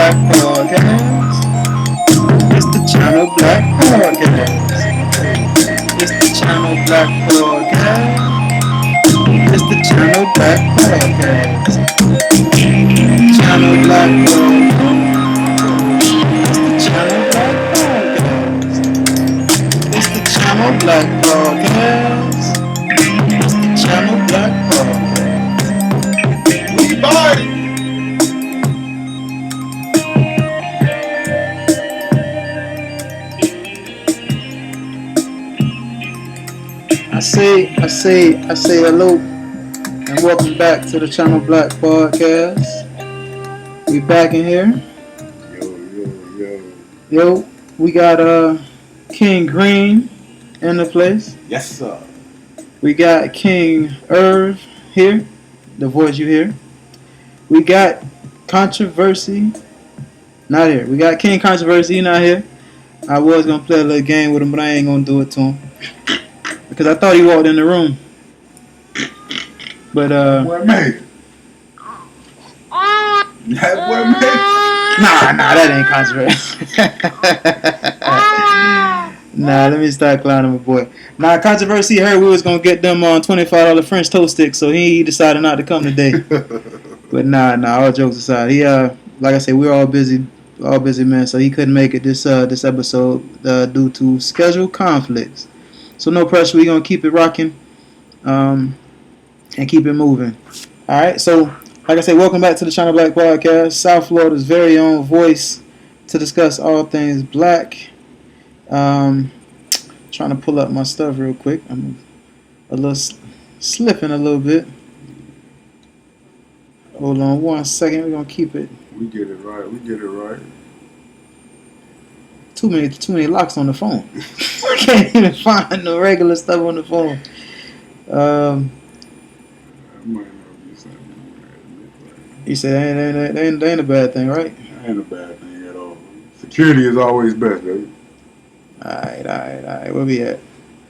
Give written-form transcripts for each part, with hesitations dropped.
Black Podcast. It's the Channel Black Podcast. It's the Channel Black Podcast. It's the Channel Black Podcast. Channel Black Podcast. It's the Channel Black Podcast. It's the Channel Black Podcast. We bye. I say hello and welcome back to the Channel Black Podcast. We back in here. Yo, we got King Greene in the place. Yes, sir. We got King Irv here, the voice you hear. We got Controversy not here. We got King Controvers-C not here. I was gonna play a little game with him, but I ain't gonna do it to him because I thought he walked in the room. But what made? That what made? Nah, that ain't controversy. Nah, let me start clowning my boy. Nah, Controversy heard we was gonna get them on $25 French toast sticks, so he decided not to come today. But nah, all jokes aside, he like I said, we're all busy men, so he couldn't make it this episode due to schedule conflicts. So no pressure, we gonna keep it rocking, and keep it moving. All right, so like I said, welcome back to the Channel Black Podcast, South Florida's very own voice to discuss all things black. Trying to pull up my stuff real quick. I'm a little slipping a little bit. Hold on 1 second. We're gonna keep it. We get it right. Too many locks on the phone. I can't even find the regular stuff on the phone. You said that ain't a bad thing, right? Ain't a bad thing at all. Security is always best, baby. Alright. Where we at?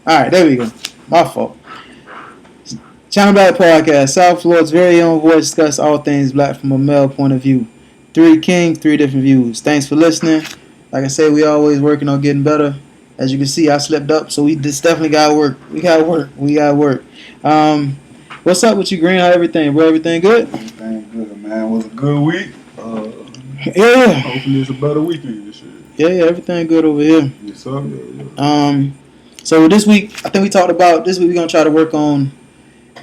Alright, there we go. My fault. Channel Black Podcast, South Florida's very own voice, discuss all things black from a male point of view. 3 kings, 3 different views. Thanks for listening. Like I said, we always working on getting better. As you can see, I slipped up, so we just definitely got work. We got work. What's up with you, Greene? How everything, bro? Everything good? Everything good, man. It was a good week. Yeah. Hopefully it's a better weekend this year. Yeah, everything good over here. Yes, sir. Yeah. So this week, I think we talked about this week. We're gonna try to work on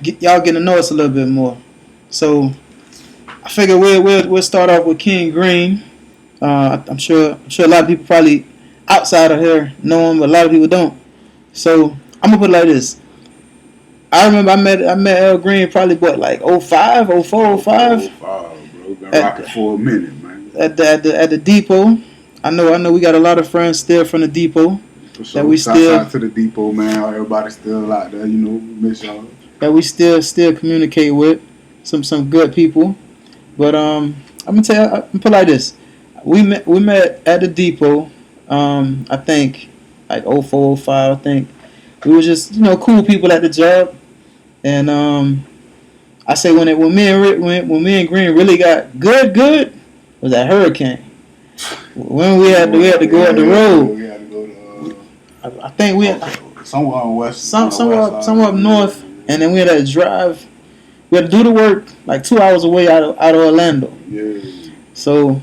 y'all getting to know us a little bit more. So I figure we'll start off with King Greene. I'm sure a lot of people probably outside of here know him, but a lot of people don't. So I'm gonna put it like this. I remember I met Al Greene probably like 05, 04, 05. 05, bro. Been rocking for a minute, man. At the depot. I know we got a lot of friends still from the depot. For sure. That we Shout still out to the depot, man. Everybody's still out there, miss y'all. That we still communicate with some good people. But I'm gonna put it like this. We met at the depot. I think like 04, 05. I think we were just cool people at the job. And I say when me and Greene really got good was that hurricane. When we had to go up the road. We had to go to. I think we had somewhere on west. somewhere up north, and then we had to drive. We had to do the work like 2 hours away out of Orlando. Yeah. So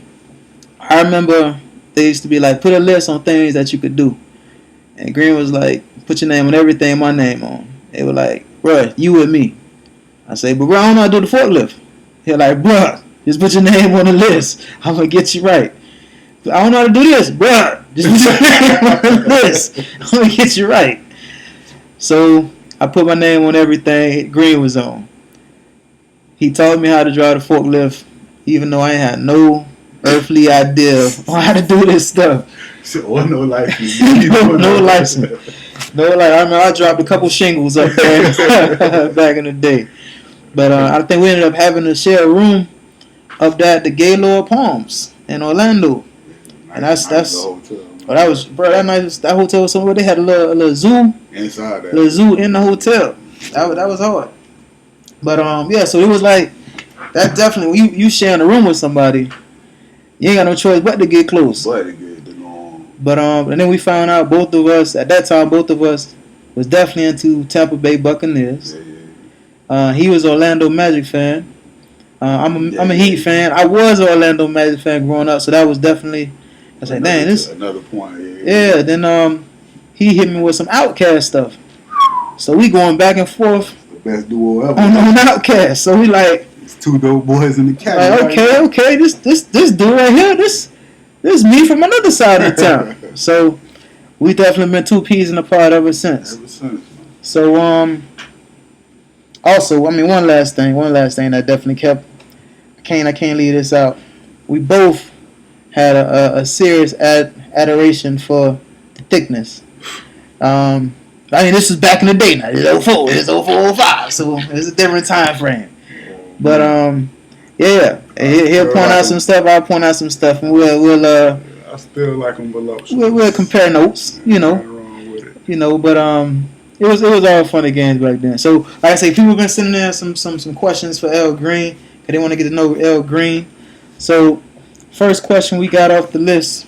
I remember they used to be like, put a list on things that you could do, and Greene was like, put your name on everything my name on. They were like, bruh, you with me. I say, but bro, I don't know how to do the forklift. He like, bruh, just put your name on the list. I'm gonna get you right. I don't know how to do this, bruh. Just put your name on the list. I'm gonna get you right. So I put my name on everything Greene was on. He taught me how to drive the forklift, even though I ain't had no earthly idea on how to do this stuff. So, no license. no license. No, like I remember I dropped a couple shingles up there back in the day. But I think we ended up having to share a room up there at the Gaylord Palms in Orlando. And that's that was that hotel was somewhere they had a little zoo inside that. Little zoo in the hotel. That was hard. But yeah, so it was like that definitely you sharing a room with somebody. You ain't got no choice but to get close. But to get the norm. But and then we found out both of us at that time. Both of us was definitely into Tampa Bay Buccaneers. Yeah. He was an Orlando Magic fan. I'm a Heat fan. I was an Orlando Magic fan growing up, so that was definitely. I said, dang, this another point. Yeah. Then he hit me with some Outkast stuff. So we going back and forth. The best duo ever. On Outkast. So we like. It's two dope boys in the cat. Like, okay. This dude right here. This me from another side of town. So we definitely been two peas in a pod ever since. So also, I mean, one last thing that definitely kept. I can't leave this out. We both had a serious adoration for the thickness. I mean, this was back in the day now. It's 04, it's 04, 05, so it's a different time frame. But yeah, he'll point out some stuff. I'll point out some stuff, and we'll I still like him voluptuous. We'll compare notes, you know. But it was all fun and games back then. So like I say, people have been sending in some questions for L Greene, because they want to get to know L Greene. So first question we got off the list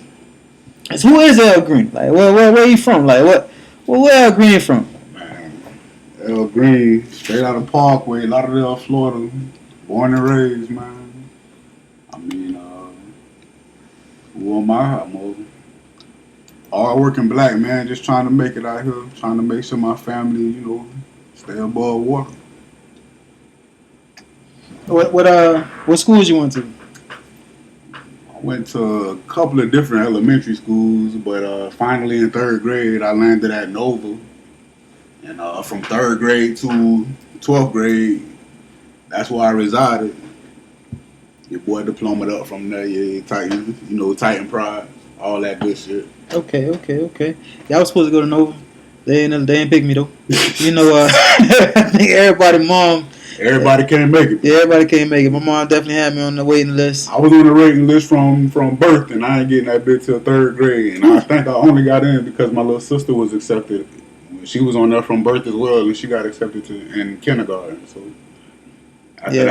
is, who is L Greene? Like, where he from? Like, where L Greene from? Man, L Greene, straight out of Parkway, Lauderdale, Florida, born and raised, man. I mean, who am I? I'm a hard-working black man, just trying to make it out here, trying to make sure my family, stay above water. What schools you went to? I went to a couple of different elementary schools, but finally in third grade, I landed at Nova. And from third grade to 12th grade, that's where I resided. Your boy diplomaed up from there, Titan Pride, all that good shit. Okay. Y'all was supposed to go to Nova. They ain't pick me though. I think everybody can't make it. Yeah, everybody can't make it. My mom definitely had me on the waiting list. I was on the waiting list from birth, and I ain't getting that bit till third grade. And I think I only got in because my little sister was accepted. She was on there from birth as well, and she got accepted in kindergarten. So after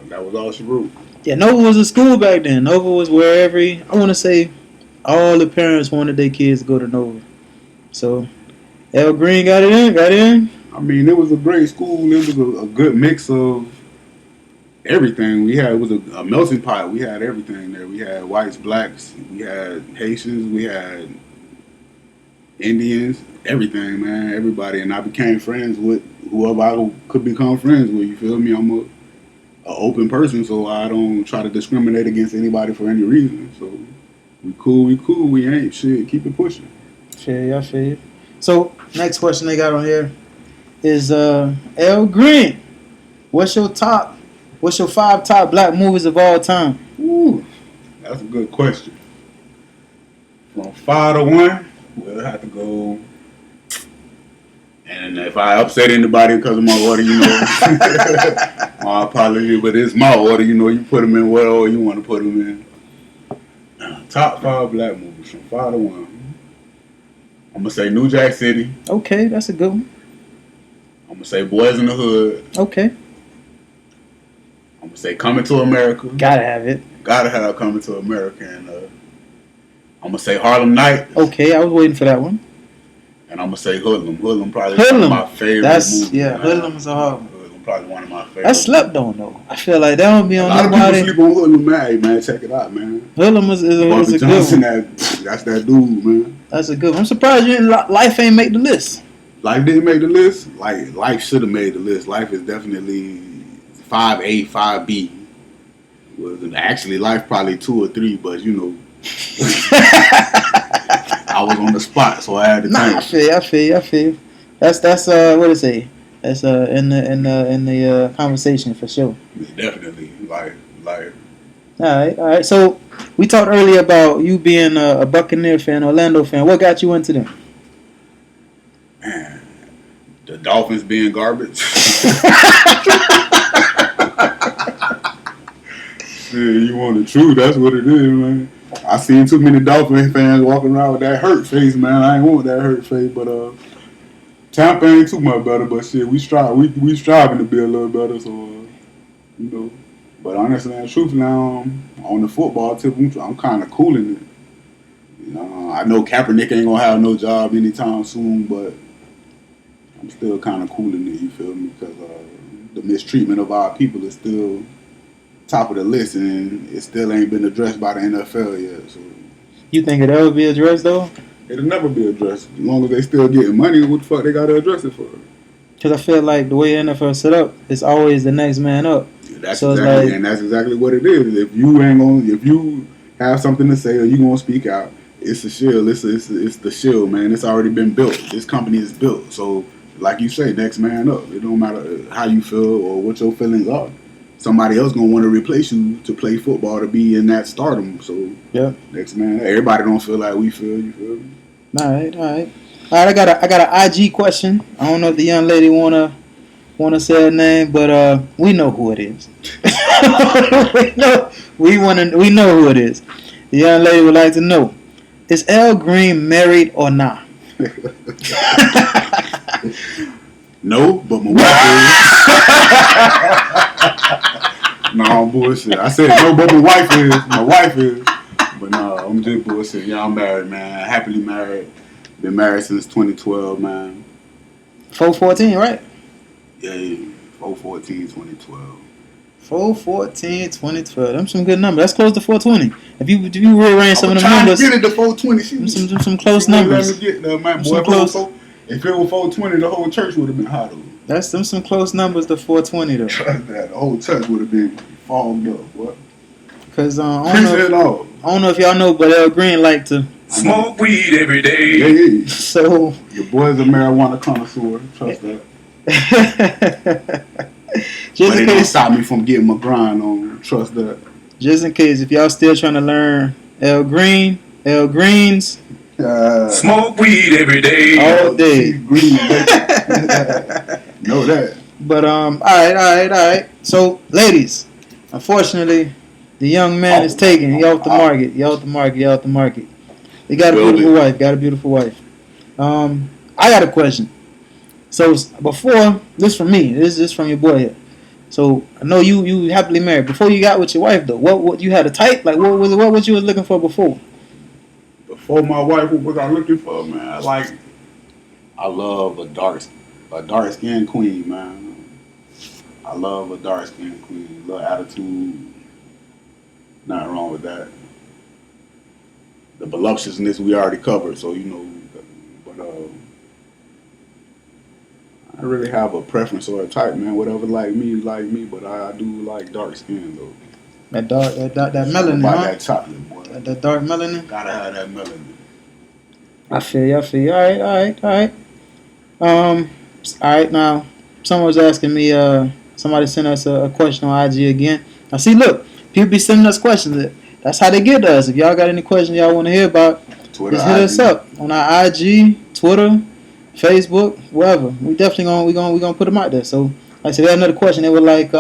that was all she wrote. Yeah, Nova was a school back then. Nova was where I want to say, all the parents wanted their kids to go to Nova. So L Greene got in. I mean, it was a great school. It was a good mix of everything. It was a melting pot. We had everything there. We had whites, blacks, we had Haitians, we had Indians, everything, man, everybody. And I became friends with whoever I could become friends with. You feel me? I'm a open person, so I don't try to discriminate against anybody for any reason. So we cool. We ain't shit. Keep it pushing. I feel you. So next question they got on here is L Greene. What's your 5 top black movies of all time? Ooh, that's a good question. From 5 to 1, we'll have to go. And if I upset anybody because of my order, my apology, but it's my order, you put them in what order you want to put them in. Top 5 black movies from 5 to 1. I'm going to say New Jack City. Okay, that's a good one. I'm going to say Boys in the Hood. Okay. I'm going to say Coming to America. Gotta have it. Gotta have Coming to America. And I'm going to say Harlem Night. Okay, I was waiting for that one. And I'm going to say Hoodlum. Hoodlum probably one of my favorite movies. Yeah, Hoodlum is a hard one. Hoodlum probably one of my favorites. I slept on, though. I feel like that don't be on nobody. A lot of people sleep on Hoodlum, man. Check it out, man. Hoodlum is a good one. That's that dude, man. That's a good one. I'm surprised Life ain't make the list. Life didn't make the list? Like, Life should have made the list. Life is definitely 5A, 5B. Well, actually, Life probably 2 or 3, but I was on the spot, so I had to think. I feel you. That's what it say. That's in the conversation for sure. Definitely, like. All right. So we talked earlier about you being a Buccaneer fan, Orlando fan. What got you into them? Man, the Dolphins being garbage. You want the truth? That's what it is, man. I seen too many Dolphin fans walking around with that hurt face, man. I ain't want that hurt face, but Tampa ain't too much better. But shit, we striving to be a little better. So But honestly and truthfully, on the football tip, I'm kind of cooling it. You know, I know Kaepernick ain't gonna have no job anytime soon, but I'm still kind of cooling it. You feel me? Because the mistreatment of our people is still top of the list, and it still ain't been addressed by the NFL yet. So You think it'll ever be addressed though? it'll never be addressed as long as they still getting money. What the fuck they gotta address it for? Because I feel like the way the NFL is set up, it's always the next man up. That's exactly what it is. If you have something to say or you gonna speak out, it's a shield. It's the shield, man. It's already been built. This company is built. So, like you say, next man up. It don't matter how you feel or what your feelings are. Somebody else gonna want to replace you to play football to be in that stardom. So, yeah, next man. Everybody don't feel like we feel. You feel me? All right. I got an IG question. I don't know if the young lady wanna say her name, but we know who it is. we know who it is. The young lady would like to know: is Al Green married or not? No, but my wife is. No, I'm bullshit. I said no, but my wife is. My wife is. But no, I'm just bullshit. Yeah, I'm married, man. Happily married. Been married since 2012, man. 414, right? Yeah, 414, 2012. 414, 2012. Them some good numbers. That's close to 420. If you rearrange some of them numbers, get it to 420. Some close numbers. Let me get there, man. Boy, close. If it was 420, the whole church would have been hot over. That's some close numbers to 420 though. The whole church would have been fogged up. What? Cause I don't know if y'all know, but Al Green like to smoke weed every day. Yeah. So your boy's a marijuana connoisseur. Trust that. Just but in it case, don't stop me from getting my grind on. Trust that. Just in case, if y'all still trying to learn Al Green's smoke weed every day, all day. Know that. But all right. So, ladies, unfortunately, the young man is taken. He off the market. He off the market. He got a beautiful wife. I got a question. So before this from me, this is from your boy here. So I know you happily married. Before you got with your wife though, what you had a type? Like what you was looking for before? Before my wife, what was I looking for, man? I love a dark skinned queen, man. I love a dark skinned queen. Little attitude. Nothing wrong with that. The voluptuousness we already covered, so you know. But I really have a preference or a type, man. Whatever like me. But I do like dark skin though. That melanin, about huh? that chocolate, boy. That dark melanin. Gotta have that melanin. I feel you. All right. Now, someone was asking me. Somebody sent us a question on IG again. Now, see, look, people be sending us questions. That's how they get to us. If y'all got any questions y'all want to hear about, Twitter, just hit us up on our IG, Twitter, Facebook, wherever. We definitely gonna put them out there. So, like I said, we had another question. They were like,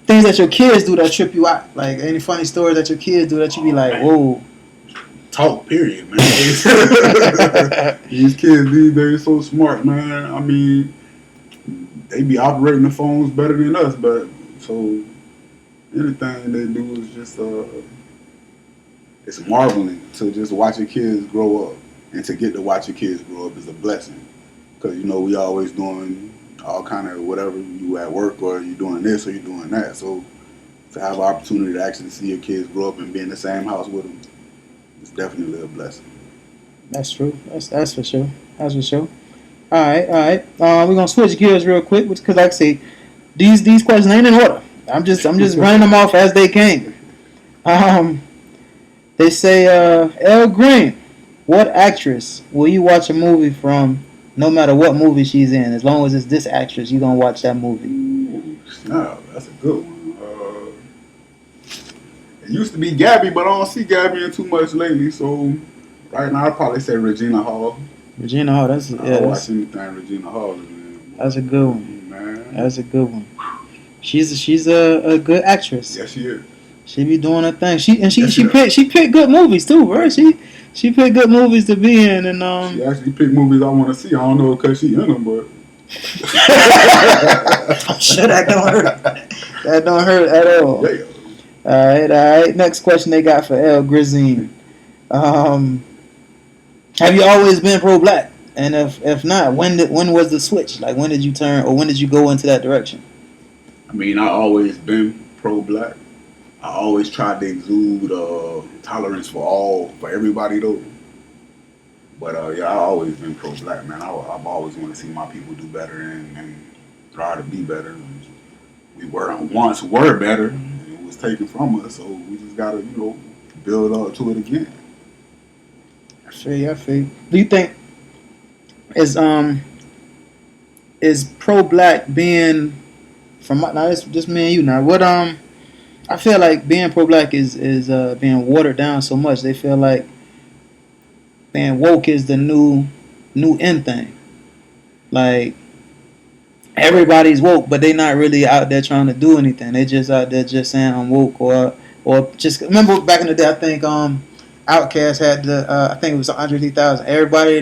things that your kids do that trip you out. Like any funny stories that your kids do that you be like, whoa. Talk, period, man. These kids these days so smart, man. I mean, they be operating the phones better than us, but so anything they do is just it's marveling to just watch your kids grow up, and to get to watch your kids grow up is a blessing. Because you know we always doing all kind of whatever, you at work or you doing this or you doing that. So to have an opportunity to actually see your kids grow up and be in the same house with them, it's definitely a blessing. That's true. That's for sure. That's for sure. All right. We're gonna switch gears real quick because, like I say, these questions ain't in order. I'm just running them off as they came. They say, Al Green, what actress will you watch a movie from? No matter what movie she's in, as long as it's this actress, you gonna watch that movie. No, that's a good one. It used to be Gabby, but I don't see Gabby in too much lately. So right now, I'd probably say Regina Hall. Regina Hall, I watch anything Regina Hall is in. That's a good one. Man. That's a good one. She's a good actress. Yes, she is. She be doing her thing. She picked good movies too, bro. She picked good movies to be in, and she actually picked movies I want to see. I don't know because she in them, but should I know her? That don't hurt at all. Yeah. All right. Next question they got for El Grazine. Have you always been pro-black? And if not, when was the switch? Like, when did you turn, or when did you go into that direction? I mean, I always been pro-black. I always tried to exude tolerance for everybody though. But yeah, I always been pro-black, man. I've always wanted to see my people do better and try to be better. We once were better, and it was taken from us, so we just gotta, build up to it again. I feel you. Do you think is pro-black being from now? It's just me and you now. What I feel like being pro-black is being watered down so much. They feel like being woke is the new in thing. Like, everybody's woke, but they not really out there trying to do anything. They just out there just saying I'm woke, or just remember back in the day. I think Outkast had I think it was 103,000. Everybody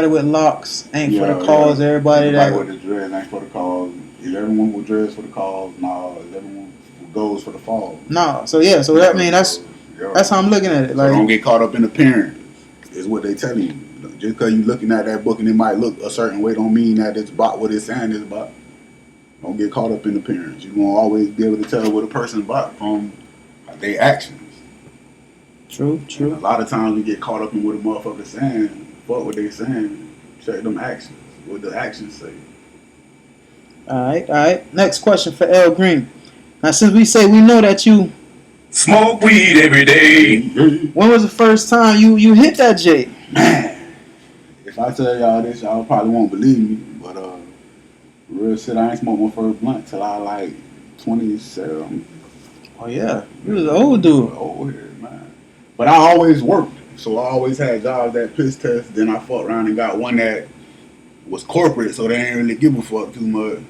with locks ain't for the cause. Yeah. Everybody with the dreads ain't for the cause. Is everyone with dreads for the cause? No. Is everyone with goals for the fall? No. So yeah. So that that's how I'm looking at it. Like, so don't get caught up in appearance. Is what they telling you. Just because you're looking at that book and it might look a certain way, don't mean that it's about what it's saying is about. Don't get caught up in appearance. You're going to always be able to tell what a person's about from their actions. True. And a lot of times we get caught up in what a motherfucker's saying. Fuck what they saying. Check them actions. What the actions say. All right. Next question for El Greene. Now, since we know that you Smoke weed every day. when was the first time you hit that J? Man. If I tell y'all this, y'all probably won't believe me, but real shit, I ain't smoked my first blunt till I like 27. Oh yeah, you was an old dude. Old head, man. But I always worked, so I always had jobs that piss test. Then I fucked around and got one that was corporate, so they ain't really give a fuck too much.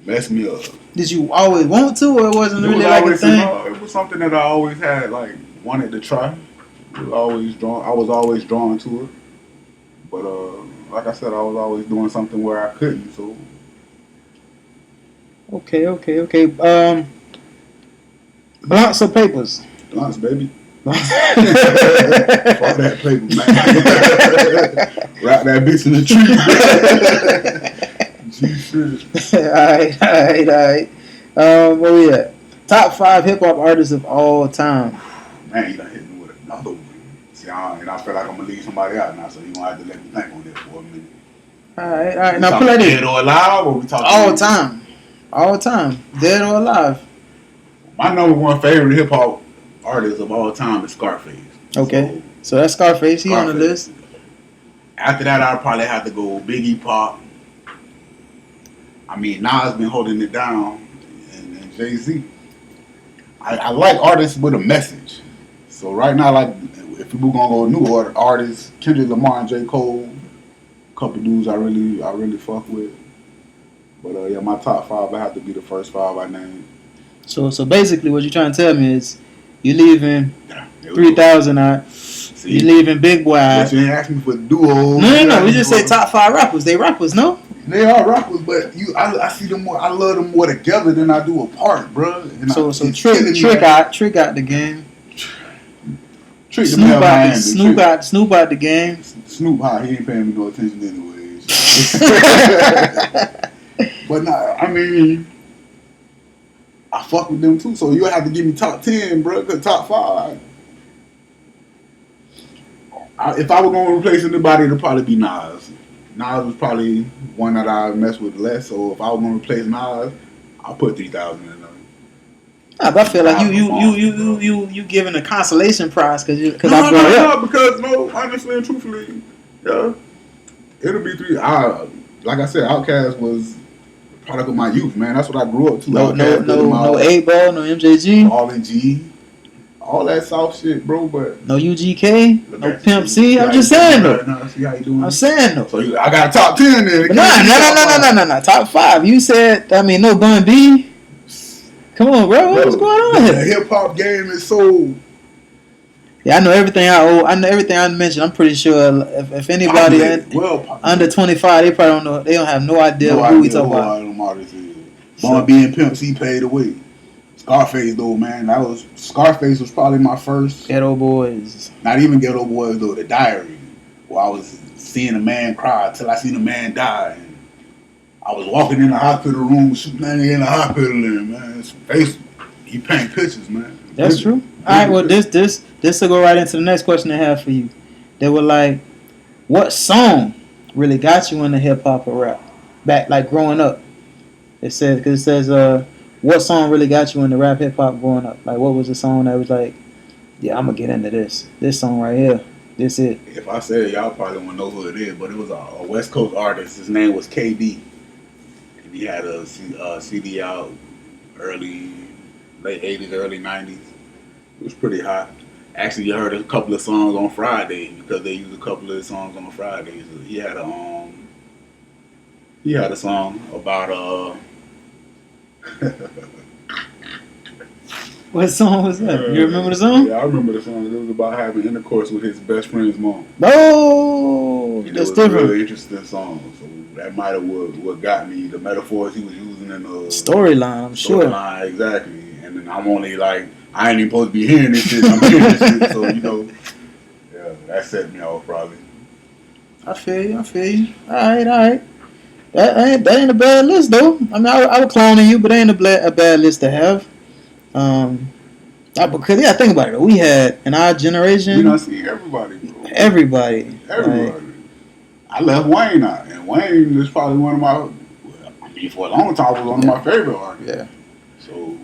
Messed me up. Did you always want to, or it wasn't really like a thing? It was something that I always had, like, wanted to try. I was always drawn to it. But like I said, I was always doing something where I couldn't. So. Okay. Blunts or papers? Blunts, baby. Fuck that paper, man. Wrap that bitch in the tree. Alright. Where we at? Top 5 hip hop artists of all time. Man, you done hit me with another one. See, and I feel like I'm gonna leave somebody out now, so you gonna have to let me think on that for a minute. Alright. Now play dead or alive, or we talking all time, dead or alive. My number one favorite hip hop artist of all time is Scarface. Okay, so that's Scarface. He on the list. After that, I'd probably have to go Biggie, Pop. I mean, Nas been holding it down, and Jay-Z. I like artists with a message. So right now, like, if we're gonna go new artists, Kendrick Lamar and J. Cole, a couple dudes I really fuck with. But yeah, my top 5, I have to be the first 5 I named. So basically, what you're trying to tell me is you leaving 3,000 out. You leaving Big Boy out. But you ain't asking me for duos. No. We just say top 5 rappers. They rappers, no? They are rappers, but I see them more. I love them more together than I do apart, bro. And so Trick out the game. Trick Snoop out the game. Snoop out. He ain't paying me no attention anyways. But nah, I mean, I fuck with them too. So you have to give me top 10, bro. Cause top 5. If I were gonna replace anybody, it'd probably be Nas. Nas was probably one that I mess with less. So if I was gonna replace Nas, I'll put 3,000 in there. Nah, but I feel like you giving a consolation prize because I brought it up. Because honestly and truthfully, yeah, it'll be 3. Like I said, Outkast was the product of my youth, man. That's what I grew up to. No 8-Ball, no MJG, all in G. All that soft shit, bro, but no UGK, no Pimp C. I'm just saying though. See how you doing? I'm saying though. So I got a top 10 there. No. Top 5. You said. I mean, no Bun B. Come on, bro. What's going on here? The hip hop game is so. Yeah, I know everything I everything I mentioned. I'm pretty sure if anybody under 25, they probably don't know. They don't have no idea who we talking about. Bun B and Pimp C paid the way. Scarface though, man, Scarface was probably my first. Ghetto Boys. Not even Ghetto Boys though. The Diary, where I was seeing a man cry till I seen a man die. And I was walking in the hospital room, shooting that nigga in the hospital, and man, his face, he paint pictures, man. That's true. All right, well, this will go right into the next question I have for you. They were like, what song really got you into hip hop or rap? Back like growing up. It says, what song really got you into rap hip hop growing up? Like, what was the song that was like, yeah, I'm gonna get into this song right here. This it. If I said it, y'all probably won't know who it is, but it was a West Coast artist. His name was KD. And he had a CD out late 80s, early 90s. It was pretty hot. Actually, I heard a couple of songs on Friday because they used a couple of his songs on Fridays. He had a song about What song was that? You remember the song? Yeah, I remember the song. It was about having intercourse with his best friend's mom. Oh, And that's it was a different. really interesting song. So that might have what got me. The metaphors he was using in the Storyline, I'm sure. Storyline, exactly. And then I'm only like, I ain't even supposed to be hearing this shit. I'm hearing this shit. So, yeah, that set me off probably. I feel you. All right. That ain't a bad list, though. I mean, I was clowning you, but that ain't a bad list to have. Because, yeah, think about it. We had, in our generation... We done see everybody, bro. Everybody. Like, I left Wayne out, and Wayne is probably one of my... for a long time, was one of my favorite artists. Yeah. So...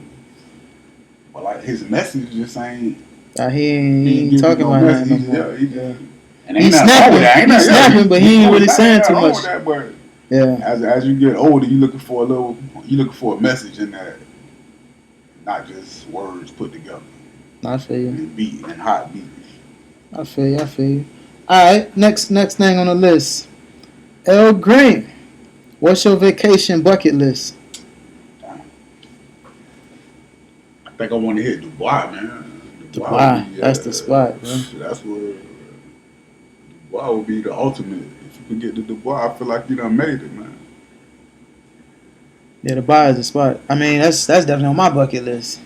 But like his message just ain't. He ain't talking about that no more. Yeah, he's snapping, but he ain't really saying too much. That, but yeah. As you get older, you looking for a message in that, not just words put together. I feel you. And beat and hot beats. I feel you. All right, next thing on the list, El Greene. What's your vacation bucket list? I think I want to hit Dubai, man. Dubai, that's the spot, bro. That's where Dubai would be the ultimate. If you could get to Dubai, I feel like you done made it, man. Yeah, Dubai is the spot. I mean, that's definitely on my bucket list.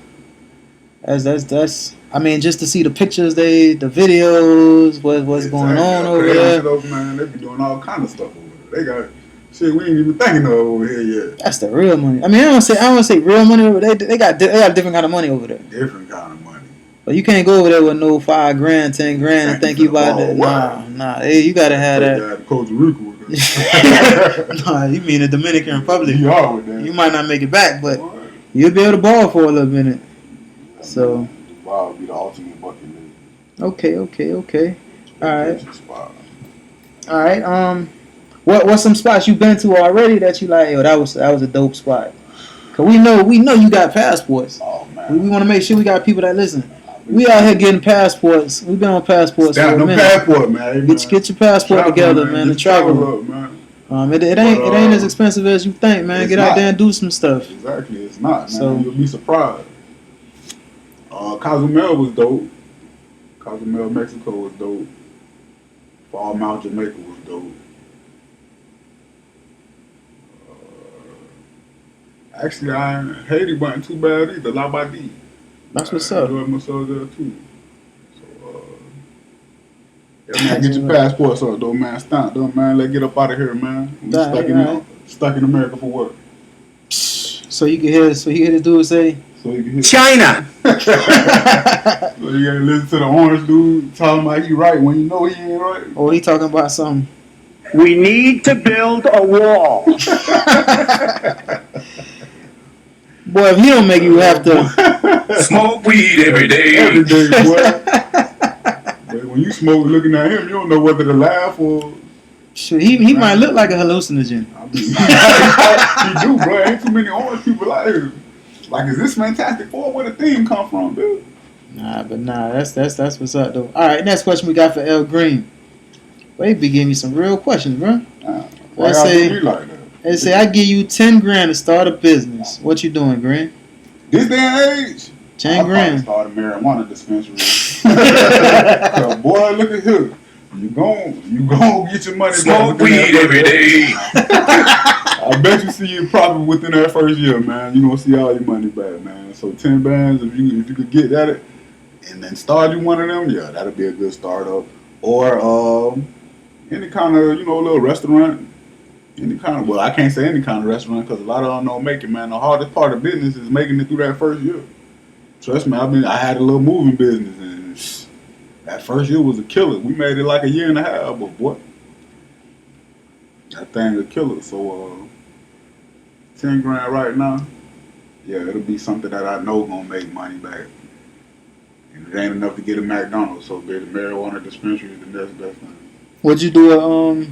That's. I mean, just to see the pictures, the videos, what's going on over there. Man, they be doing all kind of stuff over there. They got shit we ain't even thinking of over here yet. That's the real money. I mean, I don't say real money, but they got different kind of money over there. Different kind of money. But you can't go over there with no $5,000, $10,000 and think you about that. Nah. Hey, you gotta have that. Costa Rica with Nah, you mean the Dominican Republic? You are with that. You might not make it back, but you'll be able to ball for a little minute. So. Dubai would be the ultimate bucket list. Okay. All right. What's some spots you've been to already that you like? Yo, that was a dope spot. Cause we know you got passports. Oh man. We want to make sure we got people that listen. We out here getting passports. We've been on passports for a minute. Passport, man. Get your passport together, man. To travel. It ain't as expensive as you think, man. Get out there and do some stuff. Exactly, it's not, man. So, you'll be surprised. Cozumel was dope. Cozumel, Mexico was dope. Fall Mount, Jamaica was dope. Actually, Haiti wasn't too bad either. Labadee. That's what's up. I enjoyed myself there too. So, yeah, man, get your passport sorted, though, man. Stunt, though, man. Let's get up out of here, man. We stuck in America for work. So you can hear this dude say, China. So you gotta listen to the orange dude talking like he right when you know he ain't right. or he talking about something. We need to build a wall. Boy, if he don't make you have to Smoke weed every day. Every day, boy. But when you smoke looking at him, you don't know whether to laugh or... Shoot, he might look like a hallucinogen. He do, bro. Ain't too many orange people out here. Like, is this Fantastic Four? Where the theme come from, dude? Nah, that's what's up, though. All right, next question we got for El Greene. They be giving you some real questions, bro. Why y'all do me like that? They say, I give you $10,000 to start a business. What you doing, Greene? This day and age, $10,000. Start a marijuana dispensary. Boy, look at here. You gon' get your money Smoke back within weed that every day. I bet you see your profit within that first year, man. You gonna see all your money back, man. So 10 bands, if you could get at it and then start you one of them, yeah, that'll be a good startup. Or any kind of little restaurant. Any kind of, well, I can't say any kind of restaurant because a lot of them don't make it, man. The hardest part of business is making it through that first year. Trust me, I had a little moving business, and that first year was a killer. We made it like a year and a half, but boy, that thing a killer. So 10 grand right now, yeah, it'll be something that I know gonna make money back. And it ain't enough to get a McDonald's, so the marijuana dispensary is the next best thing. Would you do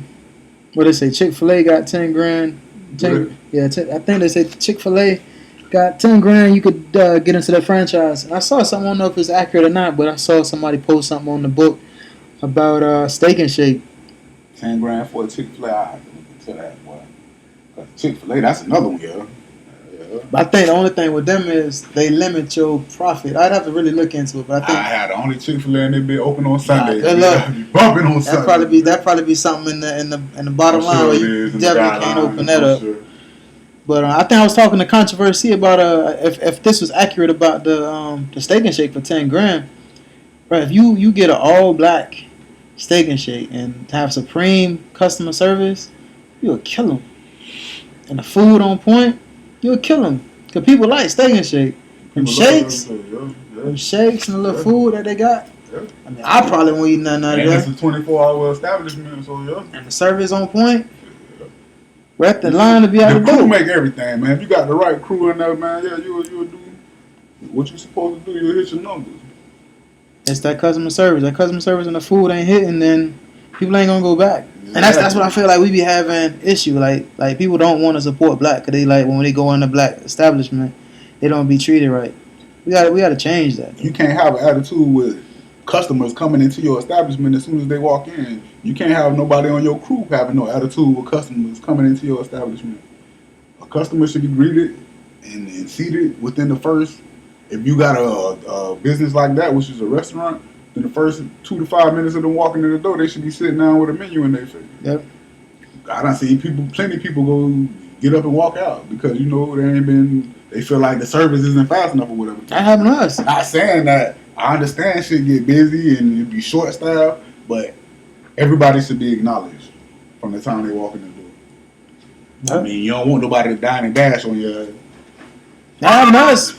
what they say? Chick-fil-A got 10 grand. I think they say Chick-fil-A got 10 grand. You could get into the franchise. I saw something. I don't know if it's accurate or not, but I saw somebody post something on the book about Steak and Shake. 10 grand for a Chick-fil-A, I have to look into that, boy. Cause Chick-fil-A, that's another one, yeah. But I think the only thing with them is they limit your profit. I'd have to really look into it, but I think I had the only Chick-fil-A and they be open on Sunday. good luck. Be bumping on Sunday. That'd probably be something in the bottom I'm line sure where it you is in definitely the can't guidelines, open that I'm up. sure. But I think I was talking to Controvers-C about if this was accurate about the Steak and Shake for 10 grand. Right, if you get an all black Steak and Shake and have supreme customer service, you'll kill them. And the food on point, you'll kill them. Because people like Steak and Shake. Them shakes, them shakes and the little food that they got. Yeah. I mean, I probably won't eat nothing out of And that. it's a 24-hour establishment, so yeah. And the service on point. We're at the line to be out The the crew door. make everything, man. If you got the right crew in there, man, yeah, you'll do what you're supposed to do. You'll hit your numbers. It's that customer service. That customer service and the food ain't hitting, then people ain't gonna go back. And that's what I feel like we be having issue. Like people don't want to support black because they like when they go in a black establishment, they don't be treated right. We gotta change that. You can't have an attitude with customers coming into your establishment as soon as they walk in. You can't have nobody on your crew having no attitude with customers coming into your establishment. A customer should be greeted and seated within the first. If you got a business like that, which is a restaurant, then the first 2 to 5 minutes of them walking in the door, they should be sitting down with a menu in their face. Yep. I done seen plenty of people go get up and walk out because they feel like the service isn't fast enough or whatever. That happened to us. Not saying that I understand shit get busy and it be short staffed, but everybody should be acknowledged from the time they walk in the door. Yep. I mean, you don't want nobody to dine and dash on your ass. That happened to us.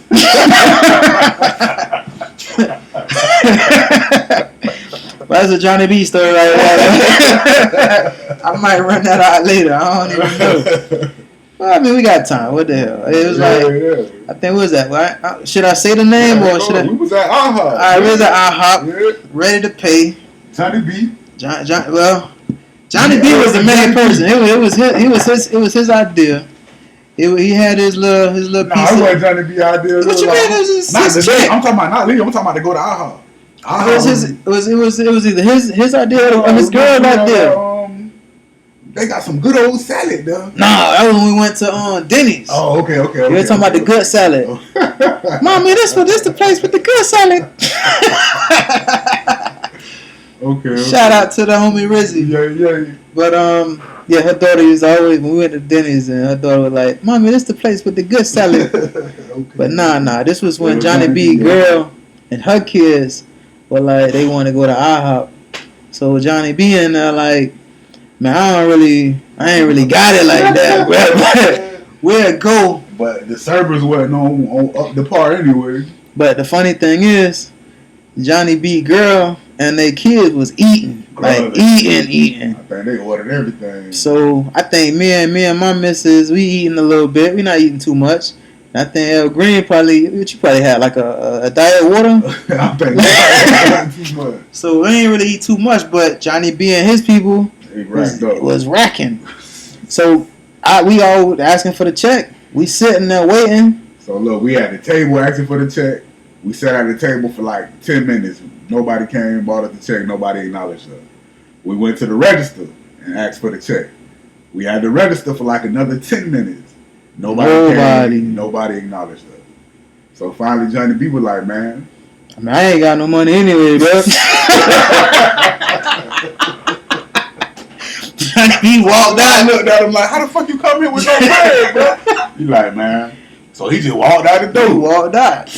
Well, that's a Johnny B story right there. I might run that out later. I don't even know. Well, I mean, we got time. What the hell? It was I think, what was that? Right? Should I say the name or should I? We was at IHOP. All right, we was at IHOP, ready to pay. Johnny B. Johnny B was the main person. It was his idea. He had his little piece. It wasn't Johnny B idea. What you mean? It was his check. I'm talking about not Lee. I'm talking about to go to IHOP. It was either his idea or his girl's idea. They got some good old salad though. Nah, that was when we went to Denny's. Oh, okay. We were talking about the good salad. Mommy, this the place with the good salad. Okay. Shout out to the homie Rizzy. Yeah. But her daughter used to always, when we went to Denny's, and her daughter was like, "Mommy, this the place with the good salad." Okay. But nah, this was when Johnny B girl and her kids were like, they want to go to IHOP. So Johnny B and like, man, I ain't really got it like that, bro. Where'd go? But the servers wasn't on up the par anyway. But the funny thing is, Johnny B girl and they kids was eating. Eating. I think they ordered everything. So I think me and my missus, we eating a little bit. We not eating too much. I think El Green probably had like a diet water. I think they too much. So we ain't really eat too much, but Johnny B and his people was racking. So we all asking for the check. We sitting there waiting. So look, we at the table asking for the check. We sat at the table for like 10 minutes. Nobody came, bought us the check. Nobody acknowledged us. We went to the register and asked for the check. We had to register for like another 10 minutes. Nobody came. Nobody acknowledged us. So finally, Johnny B was like, man. I mean, I ain't got no money anyway, bro. Johnny B walked I out. looked at him like, how the fuck you come here with no bag, bro? He like, man. So he just walked out the He door. walked out.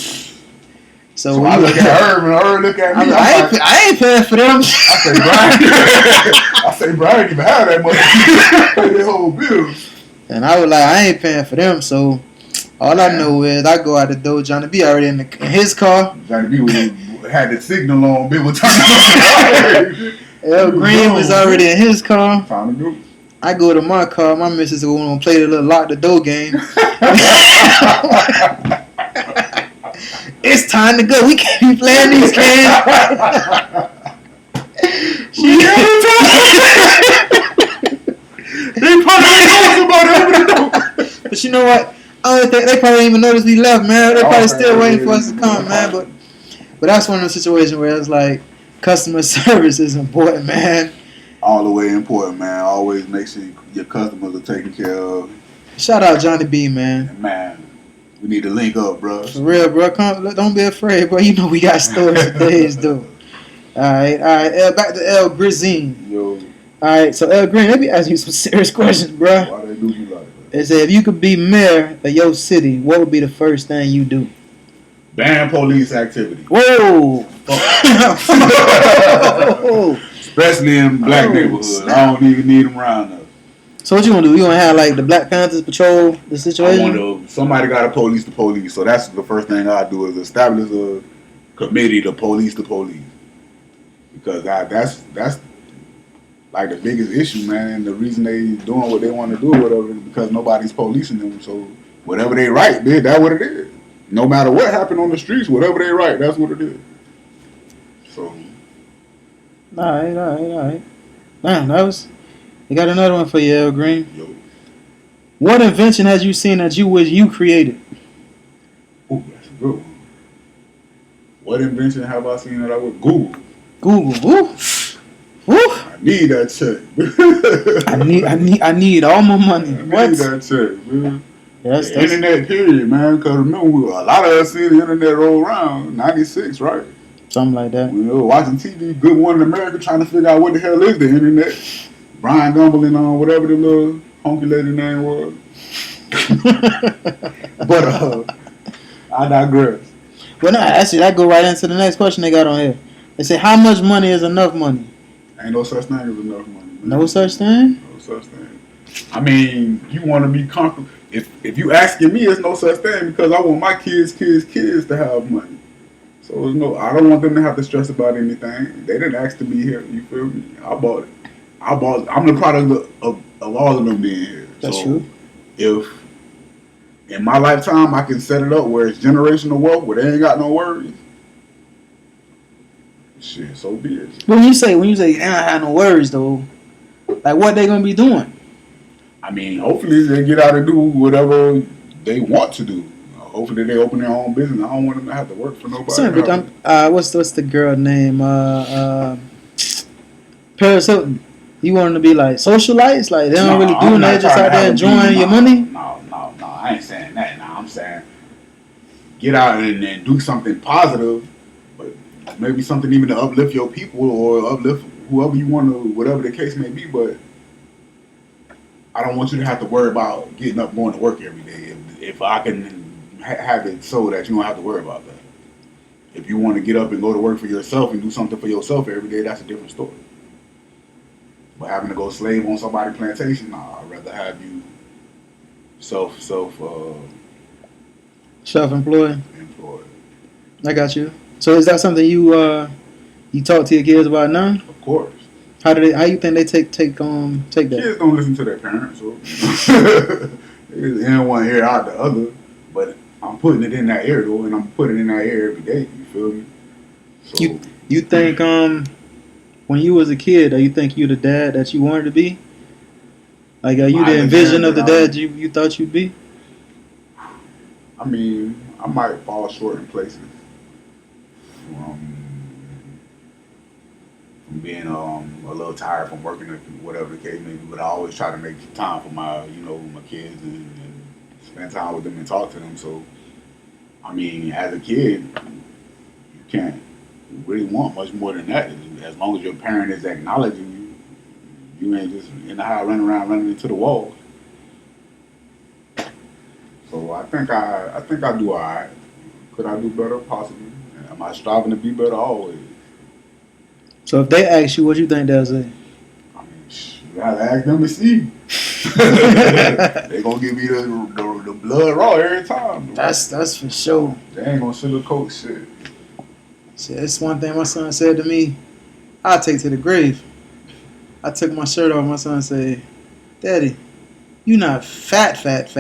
So I look at Irv and Irv look at me. I ain't paying for them. I say, Brian, didn't even have that money. Pay their whole bill. And I was like, I ain't paying for them. So all I know is I go out the door. Johnny B already in his car. Johnny B had the signal on. Bill was turning on. El Greene was already in his car. Time to go. I go to my car. My missus was going to play the little lock the door game. It's time to go. We can't be playing these games. They probably knows about it. But you know what? I don't think they probably didn't even notice we left, man. They probably still waiting for us to come, man. But that's one of those situations where it's like customer service is important, man. All the way important, man. Always make sure your customers are taken care of. Shout out Johnny B, man. And man, we need to link up, bro. For real, bro. Don't be afraid, bro. You know we got stories for days, though. All right. Back to El Greene. Yo, All right, so El Greene, let me ask you some serious questions, bro. why they do me like that? They say if you could be mayor of your city, what would be the first thing you do? Ban police activity. Whoa! Especially in black neighborhoods. snap. I don't even need them around us. So what you gonna do? You gonna have like the Black Panthers patrol the situation? Somebody got to police the police. So that's the first thing I do is establish a committee to police the police. Because that's like the biggest issue, man. And the reason they doing what they want to do, whatever, is because nobody's policing them. So whatever they write, man, that's what it is. No matter what happened on the streets, whatever they write, that's what it is. So. All right. Damn, you got another one for you, El Greene. Yo. What invention has you seen that you wish you created? Ooh, that's a good one. What invention have I seen that I would Google? Google. Woo. I need that check. I need all my money. I What? need that check, man. That's The internet, period, man. Because remember, a lot of us see the internet roll around. 96, right? something like that. We were watching TV, Good Morning America, trying to figure out what the hell is the internet. Brian Gumbel and whatever the little honky lady name was. But I digress. Well, no, actually, that go right into the next question they got on here. They say, how much money is enough money? Ain't no such thing as enough money. Man. No such thing? No such thing. I mean, you want to be comfortable. If you asking me, it's no such thing because I want my kids to have money. So I don't want them to have to stress about anything. They didn't ask to be here. You feel me? I bought it. I'm the product of all of them being here. That's true. If in my lifetime I can set it up where it's generational wealth, where they ain't got no worries, shit, so be it. When you say I have no worries though, like what they gonna be doing? I mean, hopefully they get out and do whatever they want to do. Hopefully they open their own business. I don't want them to have to work for nobody. Sorry, but what's the girl name? Paris Hilton. You want them to be like socialites? Like they don't really do nothing, just out there enjoying your money? No. I ain't saying that. No, I'm saying get out and do something positive, but maybe something even to uplift your people or uplift whoever you want to, whatever the case may be. But I don't want you to have to worry about getting up, going to work every day. If I can have it so that you don't have to worry about that. If you want to get up and go to work for yourself and do something for yourself every day, that's a different story. But having to go slave on somebody's plantation, nah, I'd rather have you Self-employed. employed. I got you. So is that something you talk to your kids about now? Of course. How you think they take that? Kids don't listen to their parents, so in one ear out the other. But I'm putting it in that ear though, and I'm putting it in that ear every day. You feel me? So, You think when you was a kid, or you think you the dad that you wanted to be? Like, are you the envision of the dad you thought you'd be? I mean, I might fall short in places from being a little tired from working or whatever the case may be. But I always try to make time for my kids and spend time with them and talk to them. So, I mean, as a kid, you can't really want much more than that. As long as your parent is acknowledging you, You ain't just in the house running around running into the wall. So I think I do alright. Could I do better? Possibly. Am I striving to be better? Always. So if they ask you, what you think they'll say? I mean, you gotta ask them to see. They gonna give me the blood raw every time. That's for sure. They ain't gonna sugarcoat shit. Shit, it's one thing my son said to me. I'll take to the grave. I took my shirt off. My son said, "Daddy, you not fat, but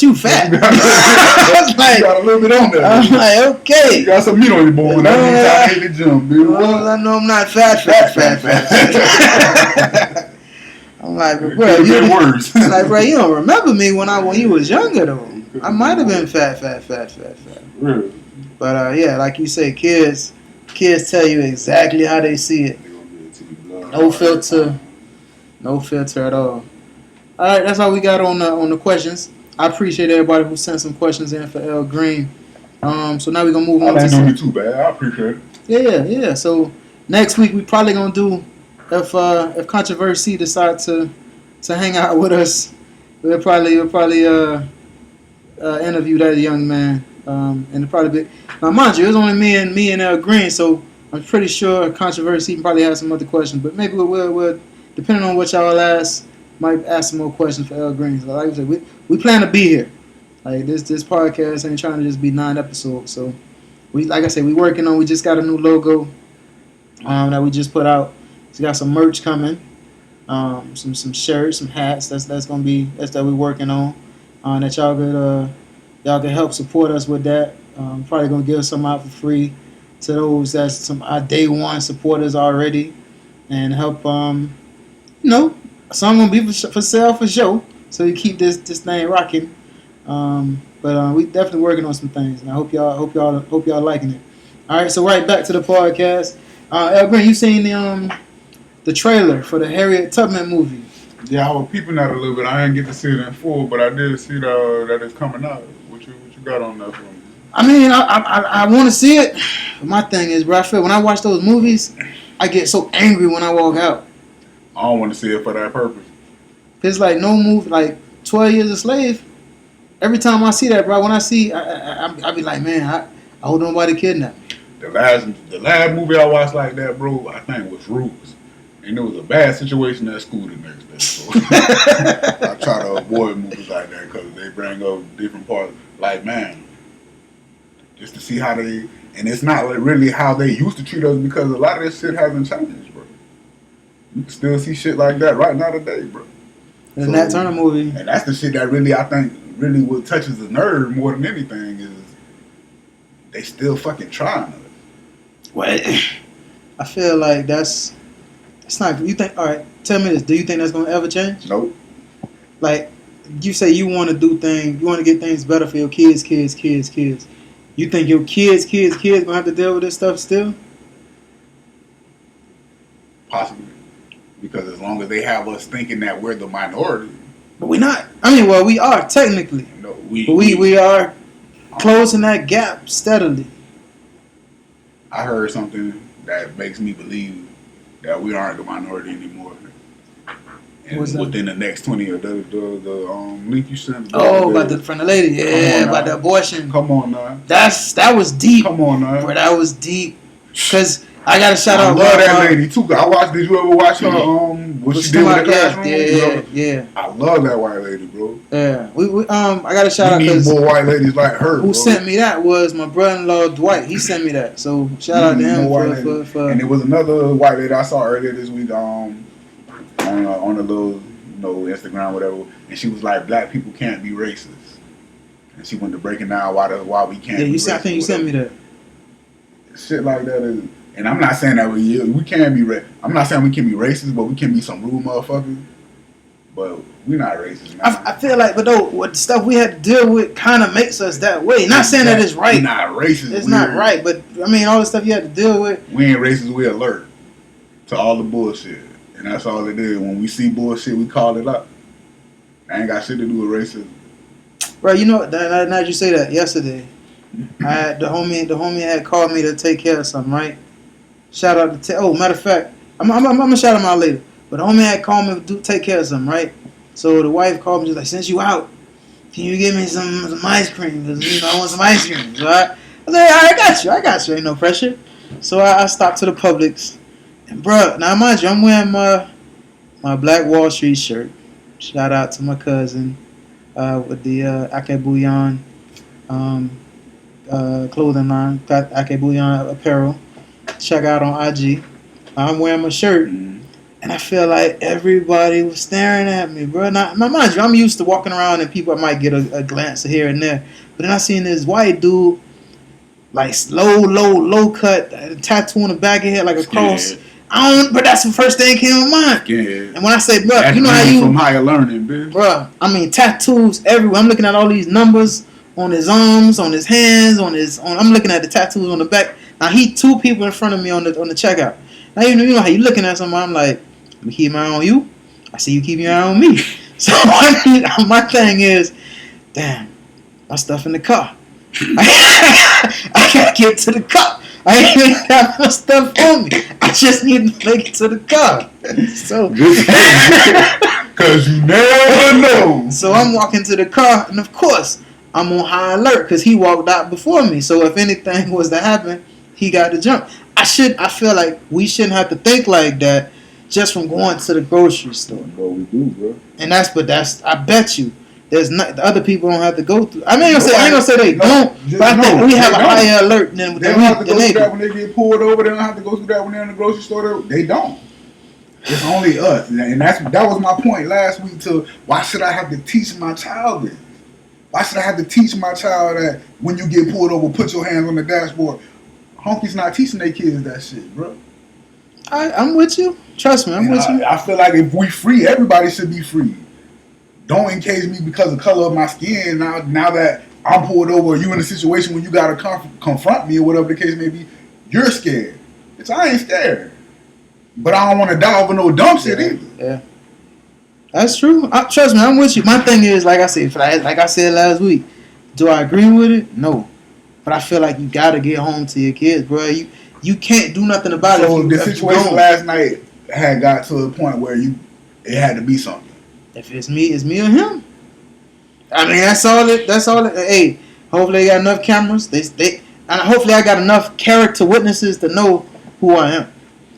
you fat." I was like, you got a little bit on there. I'm like, okay. You got some meat on your bone. That means I hate the gym, dude. Well, I know I'm not fat. I'm like, but bro, worse. Like, bro, you don't remember me when you was younger though. I might have been fat. Really? But yeah, like you say, kids tell you exactly how they see it. No filter at all. All right, that's all we got on the questions. I appreciate everybody who sent some questions in for L Greene. So now we're gonna move on. I ain't doing it too bad. I appreciate it. Yeah. So next week we probably gonna do if Controvers-C decide to hang out with us, we'll probably interview that young man. And it'll probably be now, mind you, it's only me and L Greene, so I'm pretty sure Controvers-C probably has some other questions, but maybe we'll depending on what y'all ask, might ask some more questions for L Greene. So like I said, we plan to be here. Like this podcast ain't trying to just be 9 episodes. So we working on. We just got a new logo that we just put out. We got some merch coming, some shirts, some hats. That's that we working on. That y'all can help support us with that. Probably gonna give some out for free to those that's some our day one supporters already, and help some gonna be for sale for sure. So you keep this thing rocking. But we definitely working on some things, and I hope y'all liking it. All right, so right back to the podcast. El Greene, you seen the trailer for the Harriet Tubman movie? Yeah, I was peeping at it a little bit. I didn't get to see it in full, but I did see that it's coming out. What you got on that for me? I mean, I want to see it. But my thing is, bro, I feel when I watch those movies, I get so angry when I walk out. I don't want to see it for that purpose. It's like no movie, like 12 Years a Slave. Every time I see that, bro, when I see, I be like, man, I hope nobody kidnapped me. The last movie I watched like that, bro, I think was Roots. And it was a bad situation at school the next day. So I try to avoid movies like that because they bring up different parts. Like, man, just to see how they... And it's not like really how they used to treat us because a lot of this shit hasn't changed, bro. You can still see shit like that right now today, bro. The Nat Turner movie. And that's the shit that really, I think, really what touches the nerve more than anything is they still fucking trying us. Well, I feel like that's not. You think? All right, tell me this. Do you think that's gonna ever change? Nope. Like you say, you want to do things. You want to get things better for your kids. You think your kids gonna have to deal with this stuff still? Possibly. Because as long as they have us thinking that we're the minority. But we're not. I mean, well, we are technically. No, we are closing that gap steadily. I heard something that makes me believe that we aren't the minority anymore. And within the next 20 years, the link you sent. About the from the lady, yeah, about the abortion. Come on now. That was deep. Come on now. Bro, that was deep. Cause I gotta shout out. I love that lady too. Did you ever watch her? What she did with the classroom? Yeah. I love that white lady, bro. Yeah, I gotta shout out because more white ladies like her. Who sent me that was my brother-in-law Dwight. He sent me that, so shout out to him for. And there was another white lady I saw earlier this week on a little Instagram whatever, and she was like, "Black people can't be racist," and she went to breaking down why we can't. Yeah, I think you sent me that. Shit like that is. And I'm not saying that we can be I'm not saying we can be racist, but we can be some rude motherfuckers. But we're not racist, man. I feel like, but though, what stuff we had to deal with kind of makes us that way. Not saying that it's right. We're not racist. It's not right, but I mean, all the stuff you had to deal with. We ain't racist. We alert to all the bullshit, and that's all it is. When we see bullshit, we call it up. I ain't got shit to do with racism. Bro, you know, now you say that yesterday, I had the homie had called me to take care of something, right? Shout out to matter of fact, I'm gonna shout him out later. But the homie had called me to take care of something, right? So the wife called me just like, since you out, can you give me some ice cream? Cause I want some ice cream. So I was like, I got you. Ain't no pressure. So I stopped to the Publix, and bruh, now mind you, I'm wearing my Black Wall Street shirt. Shout out to my cousin with the Ake Bouillon clothing line, Ake Bouillon apparel. Check out on IG. I'm wearing my shirt, and I feel like everybody was staring at me, bro. Now, mind you, I'm used to walking around and people might get a glance here and there. But then I seen this white dude, like low cut, tattoo on the back of his head like a cross. But that's the first thing that came to mind. Yeah. And when I say, bro, That's you know how you from higher learning, bitch. Bro, I mean tattoos everywhere. I'm looking at all these numbers on his arms, on his hands, I'm looking at the tattoos on the back. Now he 2 people in front of me on the checkout. Now you know how you looking at somebody, I'm like, let me keep my eye on you. I see you keeping your eye on me. So my thing is, damn, my stuff in the car. I gotta get to the car. I ain't even got my stuff on me. I just need to make it to the car. So, because you never know. So I'm walking to the car, and of course, I'm on high alert because he walked out before me. So if anything was to happen, he got to jump. I feel like we shouldn't have to think like that just from going to the grocery store. Bro, we do, bro. And I bet you. There's not the other people don't have to go through. I ain't gonna say they don't, but I think we have a higher alert than they don't have to go through that when they get pulled over. They don't have to go through that when they're in the grocery store. They don't. It's only us, and that was my point last week. To why should I have to teach my child this? Why should I have to teach my child that when you get pulled over, put your hands on the dashboard? Honky's not teaching their kids that shit, bro. I'm with you. Trust me, I'm with you. I feel like if we free, everybody should be free. Don't encage me because of the color of my skin. Now that I'm pulled over, or you in a situation where you gotta confront me or whatever the case may be, you're scared. I ain't scared, but I don't want to die over no dumb shit either. Yeah, that's true. Trust me, I'm with you. My thing is, like I said last week, do I agree with it? No, but I feel like you gotta get home to your kids, bro. You can't do nothing about it. So the situation last night had got to a point where it had to be something. If it's me or him. I mean, that's all it. Hey, hopefully they got enough cameras. And hopefully I got enough character witnesses to know who I am.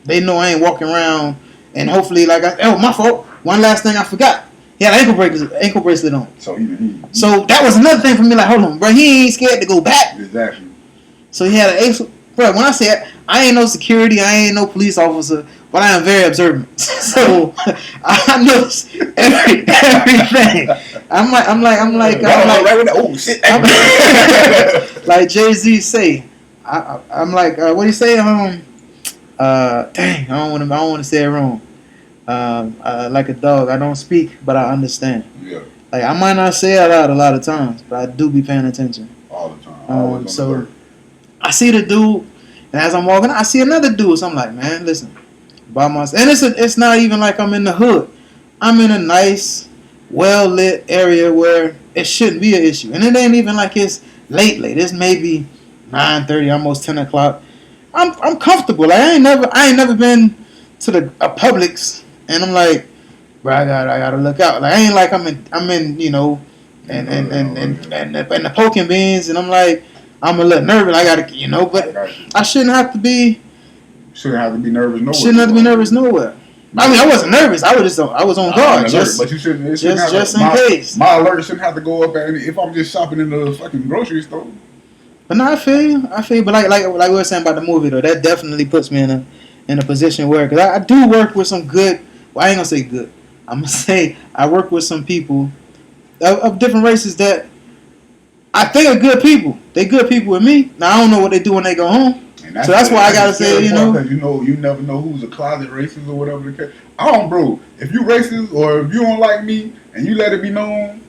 They know I ain't walking around. And hopefully, my fault. One last thing I forgot. He had an ankle bracelet on. So so that was another thing for me. Like, hold on, bro. He ain't scared to go back. Exactly. So he had an ankle. Bro, when I say I ain't no security, I ain't no police officer, but I am very observant. So I notice everything. I'm like, oh shit! Like Jay-Z say, I'm like, what do you say? Dang, I don't want to say it wrong. Like a dog, I don't speak, but I understand. Yeah. Like I might not say it out loud a lot of times, but I do be paying attention. All the time. So I see the dude, and as I'm walking, I see another dude. So I'm like, man, listen, by myself, and it's not even like I'm in the hood. I'm in a nice, well lit area where it shouldn't be an issue, and it ain't even like it's late. It's maybe 9:30, almost 10 o'clock. I'm comfortable. Like I ain't never been to a Publix, and I'm like, bro, I gotta look out. Like I ain't like I'm in and the poking beans, and I'm like. I'm a little nervous. I gotta, but I shouldn't have to be. Shouldn't have to be nervous nowhere. Shouldn't have to be nervous nowhere. I mean, I wasn't nervous. I was on guard. But you shouldn't. Just in case. My alert shouldn't have to go up if I'm just shopping in the fucking grocery store. But no, I feel you. But like we were saying about the movie though, that definitely puts me in a position where, because I do work with some good. Well, I ain't gonna say good. I'm gonna say I work with some people of different races that. I think are good people. They good people with me. Now I don't know what they do when they go home. So that's why I gotta say, because you never know who's a closet racist or whatever the case. Bro. If you racist or if you don't like me and you let it be known,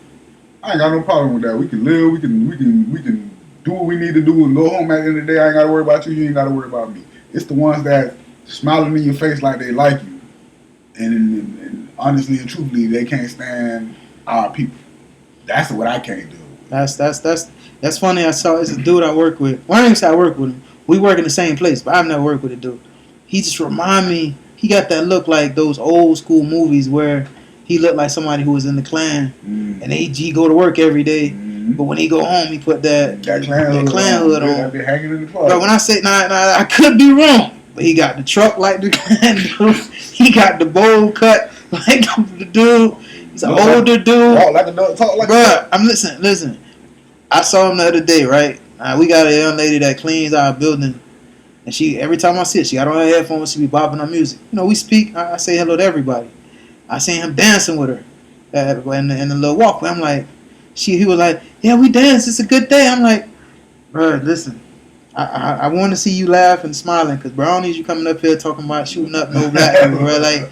I ain't got no problem with that. We can live. We can do what we need to do and go home at the end of the day. I ain't gotta worry about you. You ain't gotta worry about me. It's the ones that smiling in your face like they like you, and honestly and truthfully, they can't stand our people. That's what I can't do. That's funny. It's a dude I work with. Well, I didn't say I work with him. We work in the same place, but I've never worked with a dude. He just remind me he got that look like those old school movies where he looked like somebody who was in the Klan, and he go to work every day. But when he go home, he put that Klan hood on. That be hanging in the closet. But when I say, I could be wrong. But he got the truck like the Klan dude. He got the bowl cut like the dude. He's an older dude. Talk like a dog. Talk like Bruh, I'm listen. I saw him the other day, right? We got a young lady that cleans our building. And she, every time I see it, she got on her headphones, she be bopping her music. You know, we speak, I say hello to everybody. I seen him dancing with her in the little walkway. I'm like, he was like, yeah, we dance. It's a good day. I'm like, bro, listen, I want to see you laughing and smiling because bro, I don't need you coming up here talking about shooting up no black people, bro. Like,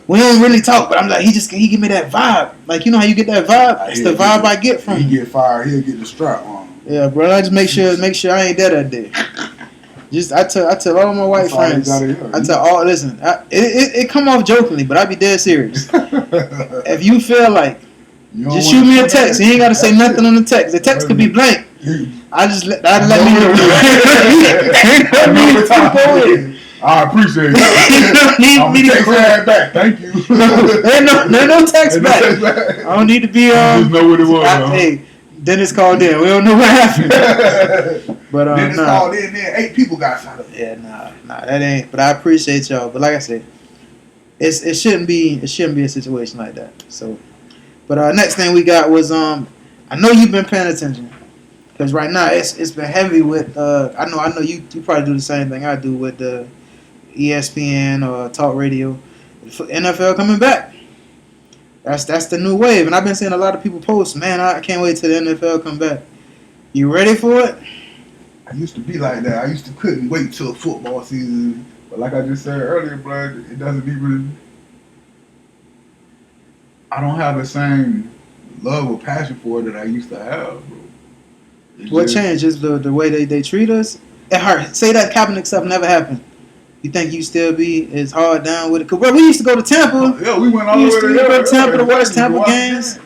we don't really talk, but I'm like, he give me that vibe. Like, you know how you get that vibe? It's the vibe I get from him. He get fired, he'll get the strap on him. Yeah, bro. I just make sure I ain't there that day. Just I tell all my white friends. I tell all listen. It come off jokingly, but I be dead serious. If you feel like, just shoot me a text. You ain't gotta say nothing on the text. The text could be blank. I let me know. I appreciate it. I'm gonna text that back. Thank you. There's no text back. I don't need to be just know what it was. Hey, Dennis called in. We don't know what happened. But Dennis called in there. 8 people got shot up. Yeah, nah, that ain't. But I appreciate y'all. But like I said, it shouldn't be a situation like that. So, but next thing we got was I know you've been paying attention because right now it's been heavy with I know you probably do the same thing I do with the ESPN or talk radio. NFL coming back. That's the new wave, and I've been seeing a lot of people post. Man, I can't wait till the NFL come back. You ready for it? I used to be like that. I couldn't wait till football season. But like I just said earlier, bro, it doesn't even. I don't have the same love or passion for it that I used to have, bro. What changed? Just the way they treat us? It hurt. Say that Kaepernick stuff never happened. You think you still be as hard down with it? Cause bro, we used to go to Tampa. Yeah, we went all the way to go to Tampa to watch Tampa games.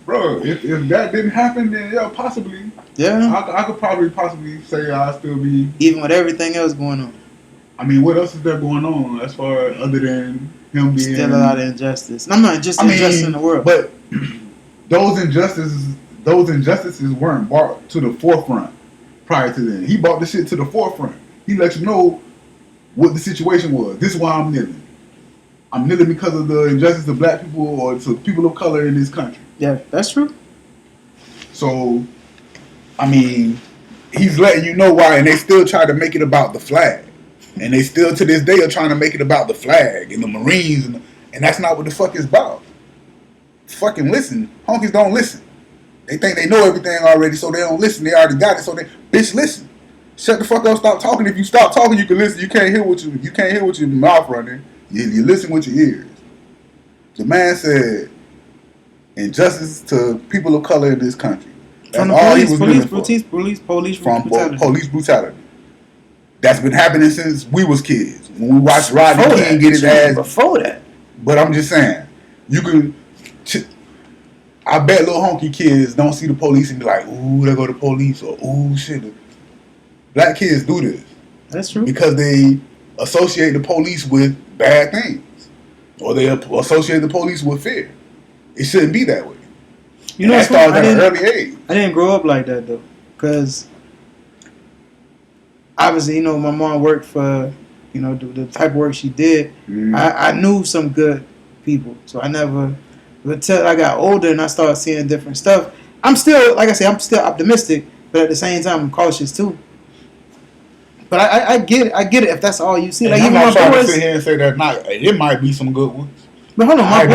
Bro, if that didn't happen, then yeah, possibly. Yeah. I could possibly say I'll still be. Even with everything else going on. I mean, what else is there going on as far other than him being still a lot of injustice? And I'm not just injustice in the world, but those injustices weren't brought to the forefront prior to then. He brought the shit to the forefront. He let you know what the situation was. This is why I'm kneeling. I'm kneeling because of the injustice to black people or to people of color in this country. Yeah, that's true. So, I mean, he's letting you know why, and they still try to make it about the flag. And they still, to this day, are trying to make it about the flag and the Marines, and that's not what the fuck it's about. Fucking listen. Honkies don't listen. They think they know everything already, so they don't listen. They already got it, so bitch, listen. Shut the fuck up, stop talking. If you stop talking, you can listen. You can't hear what your mouth running. You listen with your ears. The man said injustice to people of color in this country. That's all he was looking for. Police brutality. That's been happening since we was kids. When we watched Rodney King get his ass. Before that. But I'm just saying, you can. I bet little honky kids don't see the police and be like, ooh, there go the police, or ooh, shit. Black kids do this. That's true. Because they associate the police with bad things. Or they associate the police with fear. It shouldn't be that way. You know, that started at an early age. I didn't grow up like that, though. Because obviously, you know, my mom worked for, you know, the type of work she did. Mm-hmm. I knew some good people. So I never, until I got older and I started seeing different stuff. I'm still, like I say, I'm still optimistic. But at the same time, I'm cautious, too. But I get it if that's all you see. And like I'm even not my trying boys to sit here and say that it might be some good ones. But hold on, my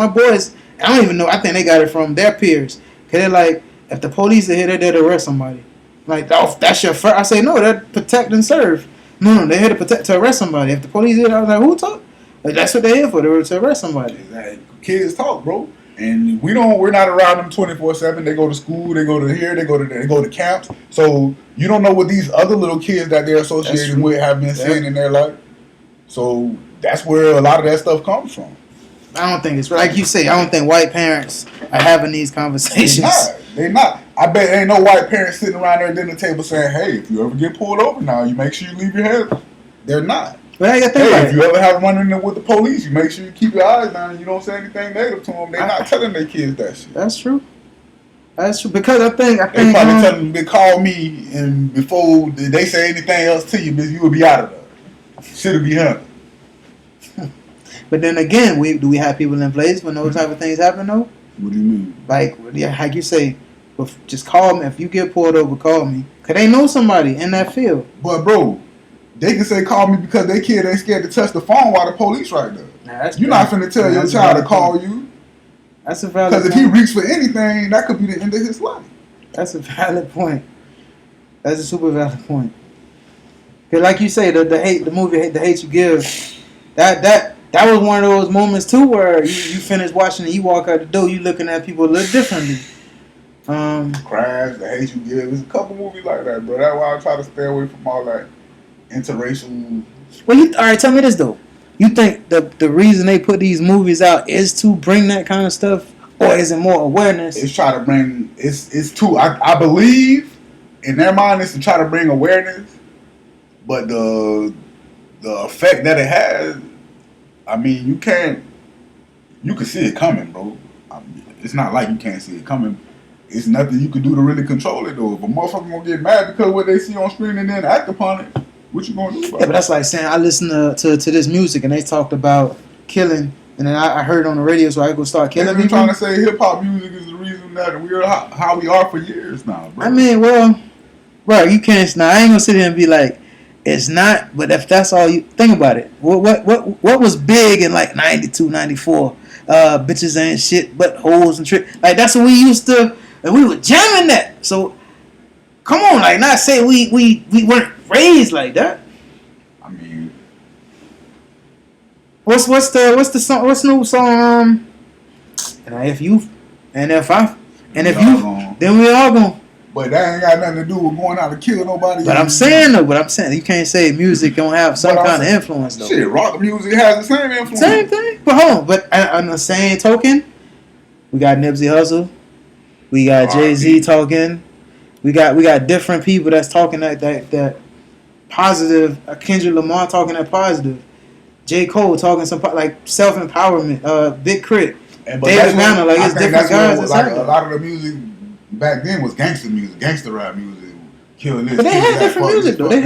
boys I don't even know. I think they got it from their peers. Cause they're like, if the police are here, they're there to arrest somebody. Like, oh, that's your first. I say no, they're protect and serve. No, they're here to arrest somebody. If the police here, I was like, who talk? Like, that's what they're here for. They're to arrest somebody. Exactly. Kids talk, bro. And we're not around them 24/7. They go to school, they go to here, they go to camps. So you don't know what these other little kids that they're associated with have been seeing in their life. So that's where a lot of that stuff comes from. I don't think it's like you say. I don't think white parents are having these conversations. They're not. I bet ain't no white parents sitting around their dinner table saying, "Hey, if you ever get pulled over now, you make sure you leave your head." They're not. But I got to think Hey, about if it. you ever have run in there with the police, you make sure you keep your eyes down and you don't say anything negative to them. They're not telling their kids that shit. That's true. That's true. Because I think They probably tell them to call me, and before they say anything else to you, bitch, you will be out of there. Shit'll be handled. But then again, do we have people in place when those type of things happen though? What do you mean? Like you say, just call me if you get pulled over. Call me, cause they know somebody in that field. But bro, they can say call me because their kid ain't scared to touch the phone while the police right there. Nah, You're not finna tell your child to call you. That's a valid. Because if he reached for anything, that could be the end of his life. That's a valid point. That's a super valid point. Cause like you say, the hate, the movie, the hate you give, that was one of those moments too where you finish watching and you walk out the door, you looking at people a little differently. Crash, The Hate You Give. There's a couple movies like that, bro. That's why I try to stay away from all that interracial. Well, all right, tell me this though. You think the reason they put these movies out is to bring that kind of stuff, or is it more awareness? It's try to bring. It's too. I believe in their mind it's to try to bring awareness, but the effect that it has. I mean, you can see it coming, bro. I mean, it's not like you can't see it coming. It's nothing you can do to really control it, though. If a motherfucker gonna get mad because of what they see on screen and then act upon it, what you gonna do about it? Yeah, but that's like saying I listened to this music and they talked about killing, and then I heard it on the radio, so I go start killing They've been people. trying to say hip hop music is the reason that we are how we are for years now, bro. I mean, well, bro, you can't. Now I ain't gonna sit here and be like, it's not. But if that's all you think about it, what was big in like 92, 94? Bitches ain't shit but hoes and trick. Like that's what we used to. And we were jamming that. So come on, like not say we weren't raised like that. I mean, What's the song? What's the new song? And if you, and if I, and if you, then we all gonna. but that ain't got nothing to do with going out to kill nobody. But I'm saying you can't say music don't have some kind of influence though. Shit, rock music has the same influence. Same thing. But hold on. But on the same token, we got Nipsey Hussle. We got Jay-Z talking. We got different people that's talking that positive. Kendrick Lamar talking that positive. J. Cole talking some like self-empowerment. Big Crit. David Banner. Like it's different guys. Like a lot of the music back then was gangster music, gangster rap music. Kill this. But they had different music though. They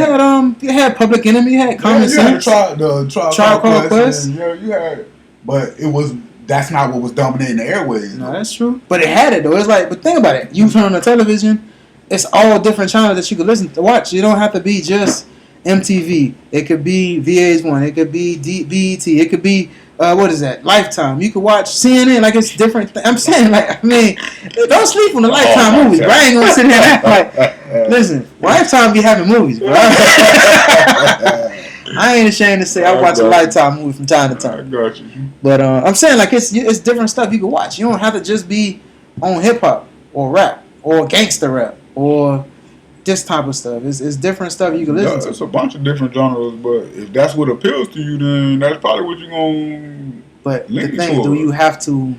had Public Enemy. Had Common Sense. The Tribe Called Quest. Yeah, you had. But it was. That's not what was dominating the airways. No, that's true. But it had it though. It's like, but think about it. You turn on the television, it's all different channels that you could listen to watch. You don't have to be just MTV. It could be VH1. It could be BET. It could be what is that? Lifetime. You could watch CNN. Like it's different. I'm saying, like, I mean, don't sleep on the Lifetime movies. Bro. I ain't gonna sit here and act like. Listen, Lifetime be having movies, bro. I ain't ashamed to say I watch a Lifetime movie from time to time. I got you. But I'm saying like it's different stuff you can watch. You don't have to just be on hip hop or rap or gangster rap or this type of stuff. It's different stuff you can listen to. It's a bunch of different genres, but if that's what appeals to you, then that's probably what you're gonna. But the thing is, do you have to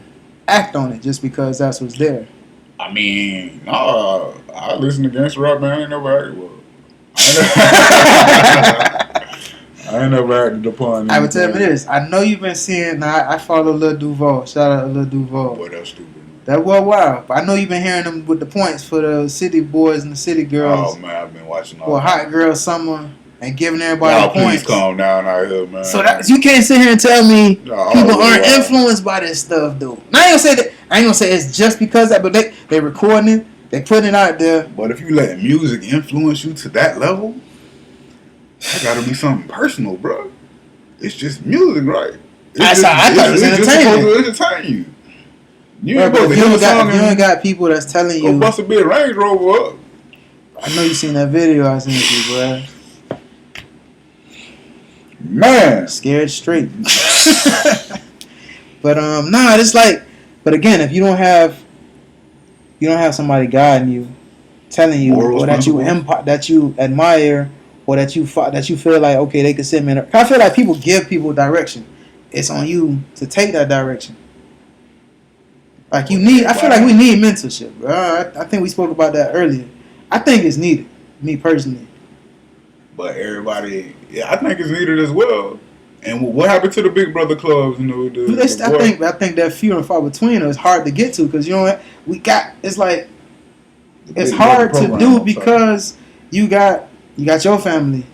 act on it just because that's what's there? I mean, I listen to gangster rap, man. I ain't never acted well. I ain't never acted upon. I would tell you this. I know you've been seeing. Now I follow Lil Duval. Shout out to Lil Duval. Boy, that's stupid. That was wild. But I know you've been hearing them with the points for the city boys and the city girls. Oh man, I've been watching all. For Hot Girl Summer and giving everybody Y'all the points. please calm down out here, man. So that you can't sit here and tell me people aren't wow. influenced by this stuff, dude. Now I ain't gonna say that. I ain't gonna say it's just because of that, but they recording it, they putting it out there. But if you let music influence you to that level, that gotta be something personal, bro. It's just music, right? I thought it was It's just entertainment. supposed to entertain you. You ain't Bro, supposed if to you hear ain't the song got, if you ain't got people that's telling go you. bust a big Range Rover up. I know you seen that video I sent you, bro. Man. Scared straight. But nah, it's like. But again, if you don't have somebody guiding you, telling you, or that you admire, or that you feel like okay, they can send me. I feel like people give people direction. It's on you to take that direction. Like you need. I feel like we need mentorship, bro. I think we spoke about that earlier. I think it's needed. Me personally. But everybody, yeah, I think it's needed as well. And what happened to the Big Brother clubs? You know, I think that few and far between is hard to get to because you know what it's like it's hard to do because you got your family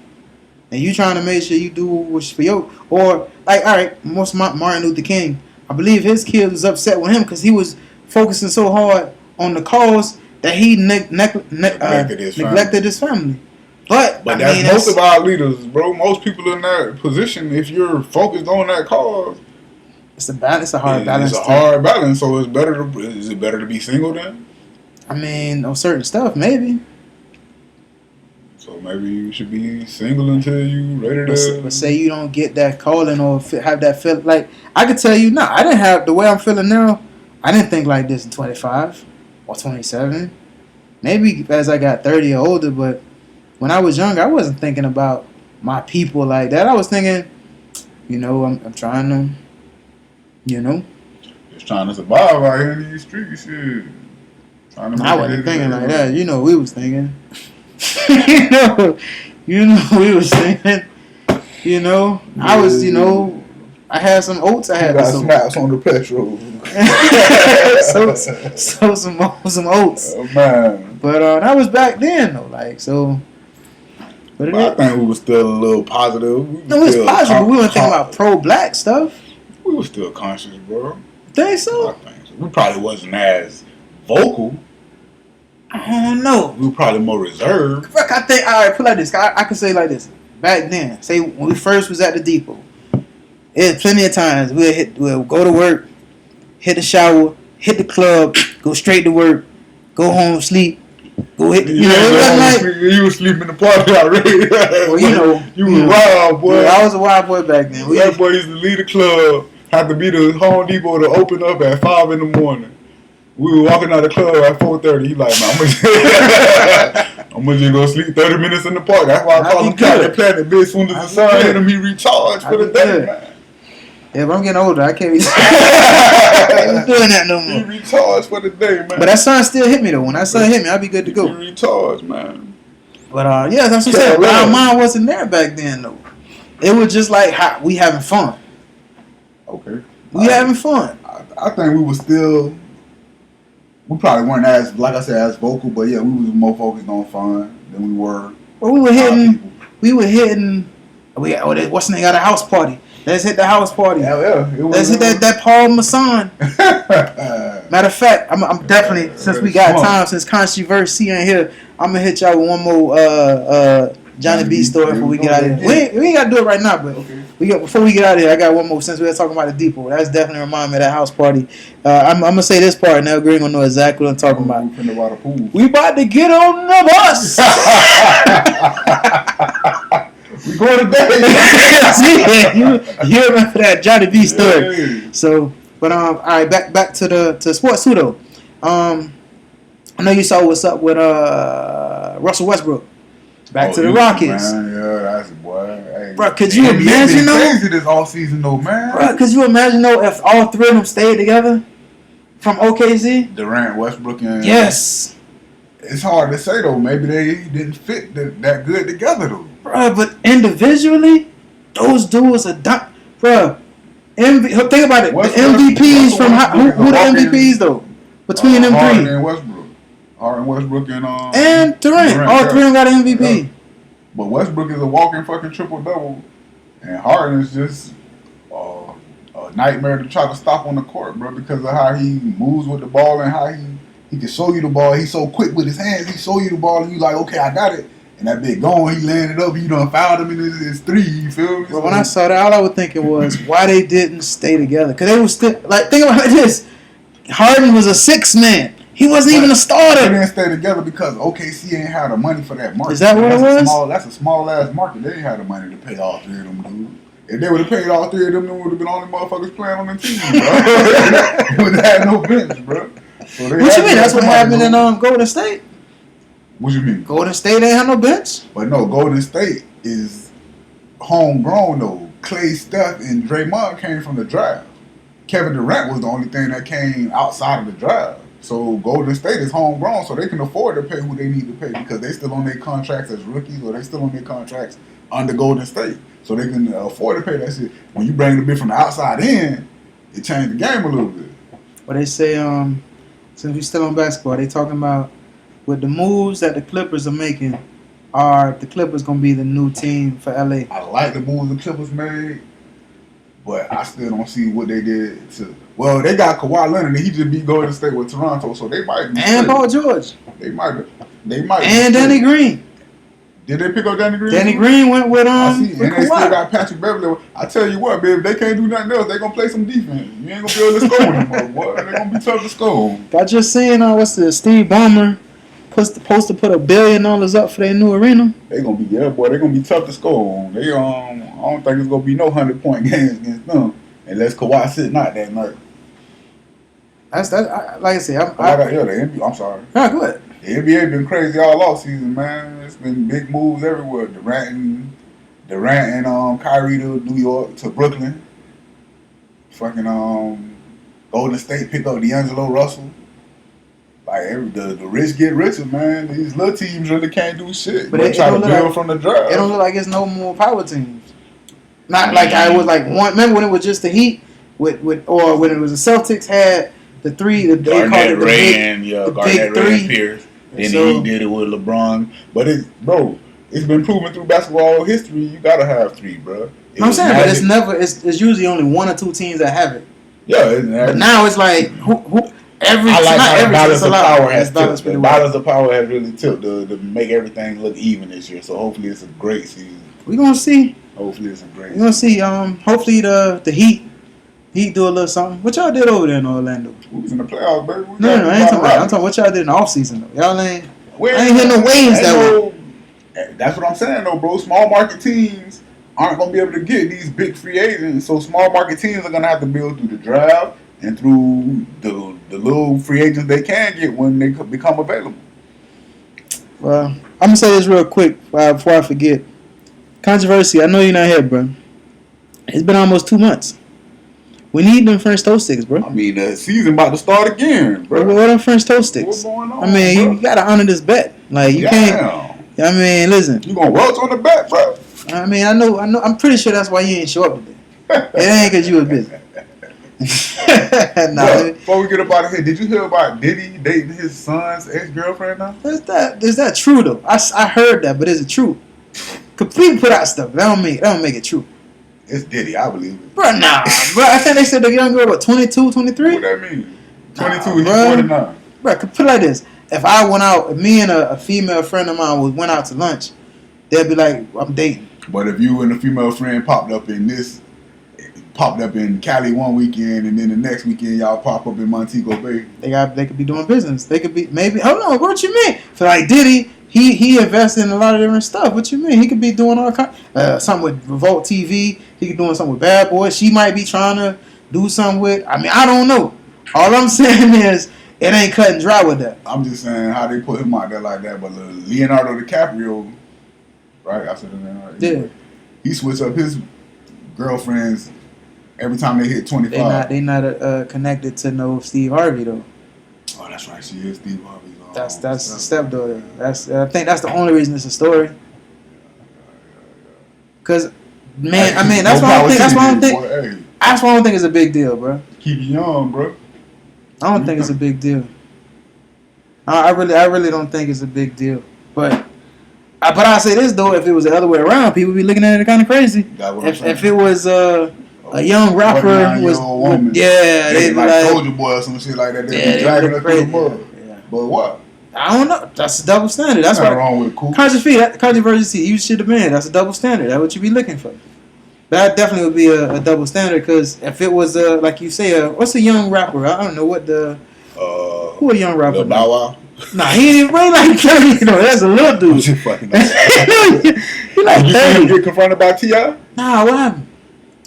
and you trying to make sure you do what's for your or like all right, most Martin Luther King. I believe his kid was upset with him because he was focusing so hard on the cause that he neglected his family. But that's most of our leaders, bro. Most people in that position, if you're focused on that cause, it's a hard balance. It's a hard balance. So is it better to be single then? I mean, on certain stuff, maybe. So maybe you should be single until you ready to. But say you don't get that calling or have that feel like I could tell you, I didn't have the way I'm feeling now. I didn't think like this in 25 or 27. Maybe as I got 30 or older, but. When I was younger, I wasn't thinking about my people like that. I was thinking, I'm trying to, just trying to survive out here in these streets. Shit. I wasn't thinking like that. We was thinking. we was thinking. I was, I had some oats. I had some snaps on the petrol. so some oats. Oh man! But that was back then though. Like so. But I think we were still a little positive. No, it was positive. We weren't thinking about pro-black stuff. We were still conscious, bro. Think so? I think so. We probably wasn't as vocal. I don't know. We were probably more reserved. I think, all right, put it like this. I can say like this. Back then, say when we first was at the depot, it was plenty of times we'll go to work, hit the shower, hit the club, go straight to work, go home, sleep. Go hit, you was sleeping in the party already. Well, you was wild, boy. Yeah, I was a wild boy back then. That boy used to leave the club, have to be the Home Depot to open up at 5 in the morning. We were walking out of the club at 4:30. He like, man, I'm gonna just go sleep 30 minutes in the park. That's why I call him Captain Planet. Bitch, as soon as the sun hit him, he recharged for the day, man. Yeah, but I'm getting older. I can't be doing that no more. He recharged for the day, man. But that sun still hit me though. When that sun hit me, I'll be good to go. He recharged, man. But yeah, that's what I'm saying. Our mind wasn't there back then though. It was just like we having fun. Okay. We having fun. I think we were still. We probably weren't as, like I said, as vocal, but yeah, we was more focused on fun than we were. Well, we were hitting. What's the name? Got a house party. Let's hit the house party. Yeah. Let's hit that Paul Masson. Matter of fact, I'm definitely, since we got time, since Controvers-C ain't here, I'm gonna hit y'all with one more Johnny B story before we get out of here. We ain't gotta do it right now, but before we get out of here, I got one more. Since we were talking about the depot, that's definitely remind me of that house party. I'm gonna say this part now. Green gonna know exactly what I'm talking about. We about to get on the bus. We going today. you remember that Johnny B story? So, but all right, back to sports too though. I know you saw what's up with Russell Westbrook. Back to the Rockets. Man, yeah, that's boy. Hey. Bro, could you imagine though? Crazy this offseason though, man. Bro, could you imagine though if all three of them stayed together from OKC? Durant, Westbrook, and yes. It's hard to say though. Maybe they didn't fit that good together though. Bro, but individually, those dudes are done. Bro, think about it. The MVPs from who the MVPs though? Between them Harden three. And Westbrook and Durant. All three of them got an MVP. Yeah. But Westbrook is a walking fucking triple double, and Harden is just a nightmare to try to stop on the court, bro, because of how he moves with the ball and how he can show you the ball. He's so quick with his hands. He show you the ball and you like, okay, I got it. And that bit going, he landed up. You done fouled him in his three. You feel me? But when I saw that, all I was thinking was why they didn't stay together. Because they was still like, think about this. Harden was a 6 man. He wasn't even a starter. They didn't stay together because OKC ain't had the money for that market. Is that what it was? That's a small ass market. They ain't had the money to pay all three of them dudes. If they would have paid all three of them, then would have been all the motherfuckers playing on the team, bro. They would have had no bench, bro. So what you mean? That's what happened in Golden State. What you mean? Golden State ain't have no bench. But no, Golden State is homegrown though. Clay, Steph, and Draymond came from the draft. Kevin Durant was the only thing that came outside of the draft. So Golden State is homegrown, so they can afford to pay who they need to pay because they still on their contracts as rookies or they still on their contracts under Golden State. So they can afford to pay that shit. When you bring the bit from the outside in, it changed the game a little bit. Well, they say, since we still on basketball, they talking about with the moves that the Clippers are making, are the Clippers going to be the new team for LA? I like the moves the Clippers made, but I still don't see what they did to. Well, they got Kawhi Leonard, and he just beat Golden State with Toronto, so they might be. And Paul George. They might. And Danny Green. Did they pick up Danny Green? Danny Green went with I see, with and they Kawhi. still got Patrick Beverly. I tell you what, baby, if they can't do nothing else, they gonna play some defense. You ain't gonna be able to score anymore, boy. They gonna be tough to score. I just seen what's the Steve Ballmer supposed to put $1 billion up for their new arena. They gonna be They gonna be tough to score on. They I don't think it's gonna be no 100-point games against them unless Kawhi sitting out that night. That's that. Like I said, the NBA. I'm sorry. Go ahead. The NBA been crazy all off season, man. It's been big moves everywhere. Durant and Kyrie to New York to Brooklyn. Fucking Golden State pick up D'Angelo Russell. Like the rich get richer, man. These little teams really can't do shit. But they try to build from the draft. It don't look like it's no more power teams. Not like I was like one. Remember when it was just the Heat or when it was the Celtics had the three. Garnett, Ray, and Pierce. Then he did it with LeBron. But it's been proven through basketball history. You gotta have three, bro. I'm saying, but it's never. It's usually only one or two teams that have it. Yeah, but now it's like who. I like how the balance of power has really tilted to make everything look even this year. So hopefully it's a great season. We're gonna see. Hopefully it's a great season. We're gonna see. Hopefully the Heat do a little something. What y'all did over there in Orlando? We was in the playoffs, baby. No, I ain't talking about. I'm talking what y'all did in the offseason though. Y'all ain't hear no waves that way. That's what I'm saying though, bro. Small market teams aren't gonna be able to get these big free agents. So small market teams are gonna have to build through the draft and through the little free agents they can get when they become available. Well, I'm gonna say this real quick before I forget. Controversy. I know you're not here, bro. It's been almost 2 months. We need them French toast sticks, bro. I mean, the season about to start again, bro. What are them French toast sticks? What's going on? I mean, bro? you gotta honor this bet. Like you can't. I mean, listen. You gonna welch on the bet, bro? I mean, I know. I'm pretty sure that's why you ain't show up today. It ain't because you was busy. Before we get up out of here, did you hear about Diddy dating his son's ex-girlfriend now? Is that true though? I heard that, but is it true? Cause people put out stuff. That don't make it true. It's Diddy, I believe it. Bro, nah. Bro, I think they said the young girl, what, 22, 23? What that mean? 22, he's 49. Bro, put it like this. If I went out, if me and a female friend of mine went out to lunch, they'd be like, I'm dating. But if you and a female friend popped up in Cali one weekend, and then the next weekend y'all pop up in Montego Bay. They could be doing business. They could be, maybe, hold on, what you mean? So like Diddy, he invested in a lot of different stuff. What you mean? He could be doing all kind, something with Revolt TV. He could be doing something with Bad Boy. She might be trying to do something with. I mean, I don't know. All I'm saying is it ain't cut and dry with that. I'm just saying how they put him out there like that. But Leonardo DiCaprio, right? I said his name right. Yeah. He switched up his girlfriends every time they hit 25. They not connected to no Steve Harvey though. Oh, that's right. She is Steve Harvey's. That's stepdaughter. I think that's the only reason it's a story. Cause man, I mean that's why I don't think it's a big deal, bro. Keep you young, bro. I don't think it's a big deal. I really don't think it's a big deal. But I say this though, if it was the other way around, people be looking at it kind of crazy. If it was a young rapper they'd be like Soldier Boy or some shit like that. They'd be dragging her through the mud. But what? I don't know. That's a double standard. That's what's wrong with it, cool. Controversy. You should have been. That's a double standard. That's what you be looking for. That definitely would be a double standard. Because if it was like you say, what's a young rapper? I don't know what who a young rapper. Lil Bow Wow. Nah, he ain't even like 30. You know, that's a little dude. He like 30. You see him get confronted by T.I.? Nah, what happened?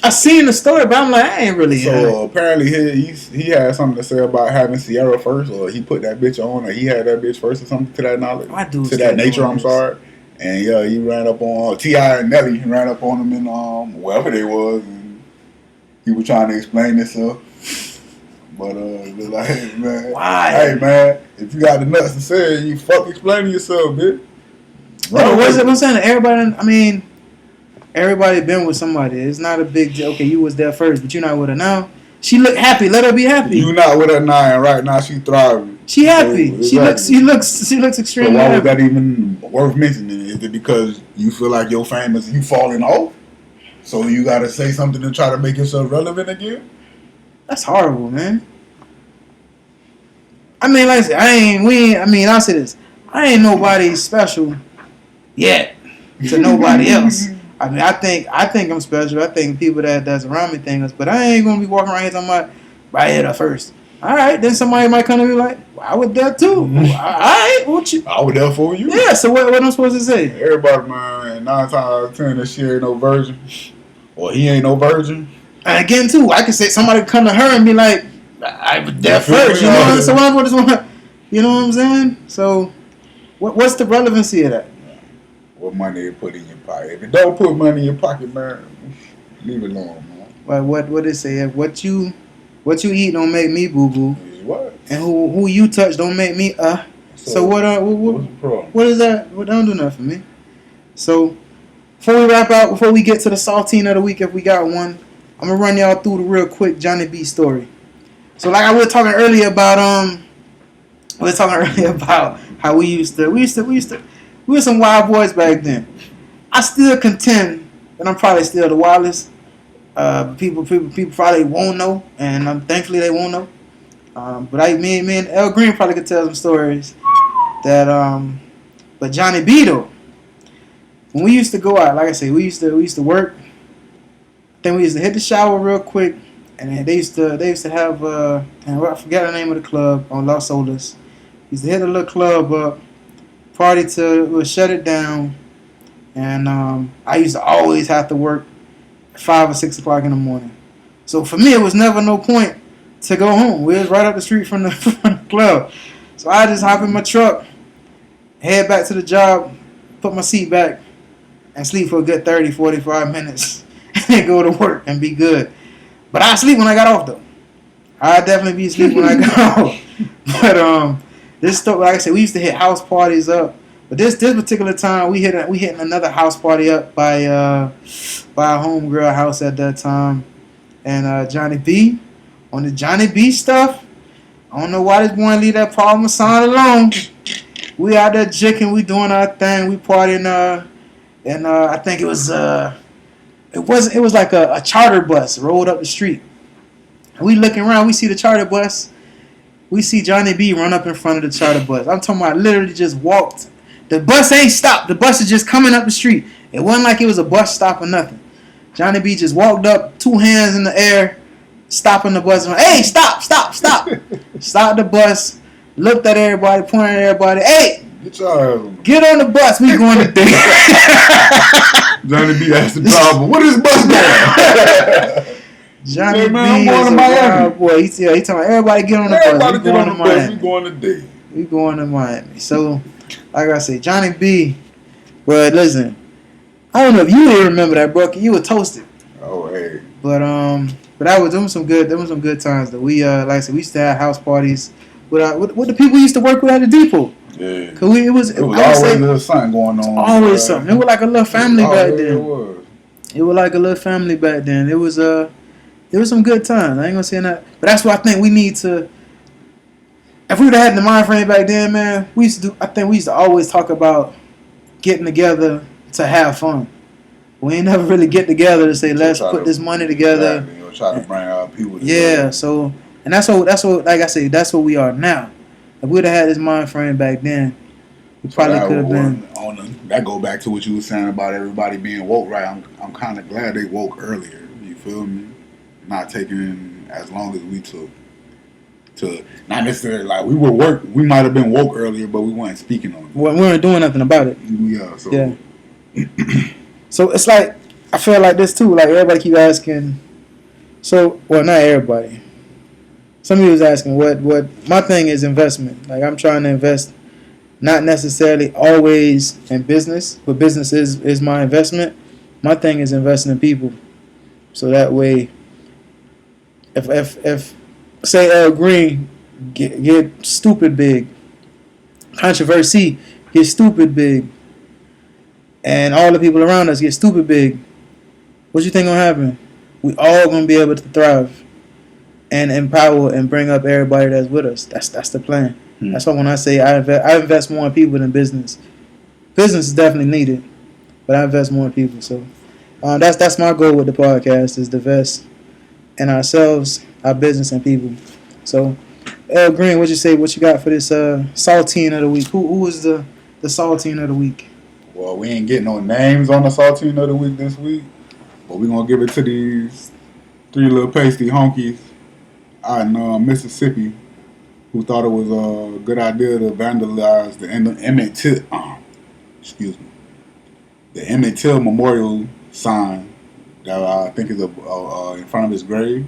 I seen the story, but I'm like, I ain't really. So apparently he had something to say about having Sierra first, or he put that bitch on, or he had that bitch first, or something to that knowledge, to that nature. I'm sorry. And yeah, he ran up on T.I. and Nelly. He ran up on them in wherever they was, and he was trying to explain himself. But like, hey, man. Why? Hey, man, if you got the nuts to say it, you fuck explaining yourself, bitch. No, what's it? I'm saying everybody. I mean, everybody been with somebody. It's not a big deal. Okay, you was there first, but you're not with her now. She look happy. Let her be happy. You not with her now, and right now she thriving. She happy. So, exactly. She looks extremely So why happy. was that even worth mentioning? Is it because you feel like you're famous and you falling off? So you gotta say something to try to make yourself relevant again? That's horrible, man. I mean, like I said, I'll say this. I ain't nobody special yet to nobody else. I mean, I think I'm special. I think people that's around me think us, but I ain't gonna be walking around here talking about right here the first. All right, then somebody might come to me like, well, I was there too. All right, what you? I was there for you. Yeah. So what am I supposed to say? Everybody, man, 9 times out of 10, that she ain't no virgin, or he ain't no virgin. And again, too, I could say somebody could come to her and be like, I was there first. You know what I'm saying? So what I'm going you know what I'm saying? So what's the relevancy of that? What money you put in your pocket? If it don't put money in your pocket, man, leave it alone, man. Like what they say? What you eat don't make me boo boo. What? And who you touch don't make me So what's the problem? What is that? What don't do nothing for me. So before we wrap out, before we get to the saltine of the week, if we got one, I'm gonna run y'all through the real quick Johnny B story. So like I was talking earlier about how we were some wild boys back then. I still contend that I'm probably still the wildest. People probably won't know, and thankfully they won't know. But me and El Green probably could tell some stories that but Johnny B though, when we used to go out, like I said, we used to work. Then we used to hit the shower real quick, and then they used to have and I forgot the name of the club on Los Olas. Used to hit a little club up, party till we'll shut it down, and I used to always have to work at 5 or 6 o'clock in the morning. So for me, it was never no point to go home. We was right up the street from the club, so I just hop in my truck, head back to the job, put my seat back, and sleep for a good 30, 45 minutes. And go to work and be good. But I sleep when I got off though. I'd definitely be asleep when I got off. But this stuff, like I said, we used to hit house parties up. But this particular time we hitting another house party up by a homegirl house at that time. And Johnny B, on the Johnny B stuff, I don't know why this boy leave that Paul Masson alone. We out there jicking, we doing our thing, we partying and I think it was It was like a charter bus rolled up the street. We looking around, we see the charter bus. We see Johnny B run up in front of the charter bus. I'm talking about literally just walked. The bus ain't stopped. The bus is just coming up the street. It wasn't like it was a bus stop or nothing. Johnny B just walked up, 2 hands in the air, stopping the bus. Hey, stop. Stopped the bus, looked at everybody, pointed at everybody. Hey, get on the bus. We going to dinner. Johnny B asked the driver, "What is bus going?" Johnny B is a wild boy. He talking about everybody get on the bus. Everybody get on the bus. We going to Dayton. We going to Miami. So, like I say, Johnny B. Bro, listen, I don't know if you even remember that, bro. You were toasted. Oh, hey. But that was them some good times. That we like I said, we used to have house parties with the people we used to work with at the depot. Yeah. Cause it was always something going on. Always something. It was like a little family back then. It was like a little family back then. It was some good times. I ain't gonna say that, but that's what I think we need to. If we would have had the mind frame back then, man, we used to always talk about getting together to have fun. We ain't never really get together to say let's put this money together. Try to bring out people together. Yeah. So and that's what like I say, that's what we are now. If we'd have had this mind frame back then, we probably could have been. That go back to what you were saying about everybody being woke, right? I'm kind of glad they woke earlier. You feel me? Not taking as long as we took to not necessarily like we might have been woke earlier, but we weren't speaking on it. We weren't doing nothing about it. Yeah. So yeah. So it's like I feel like this too. Like everybody keep asking. So not everybody. Somebody was asking what my thing is investment. Like I'm trying to invest, not necessarily always in business, but business is my investment. My thing is investing in people, so that way, if say Greene get stupid big, Controvers-C get stupid big, and all the people around us get stupid big, what you think gonna happen? We all gonna be able to thrive and empower and bring up everybody that's with us. That's the plan. That's why when I say I invest more in people than business. Business is definitely needed, but I invest more in people. So that's my goal with the podcast, is to invest in ourselves, our business, and people. So, Greene, what you say? What you got for this saltine of the week? Who is the saltine of the week? Well, we ain't getting no names on the saltine of the week this week, but we're going to give it to these 3 little pasty honkies out in Mississippi who thought it was a good idea to vandalize the Emmett Till Memorial sign that I think is in front of his grave.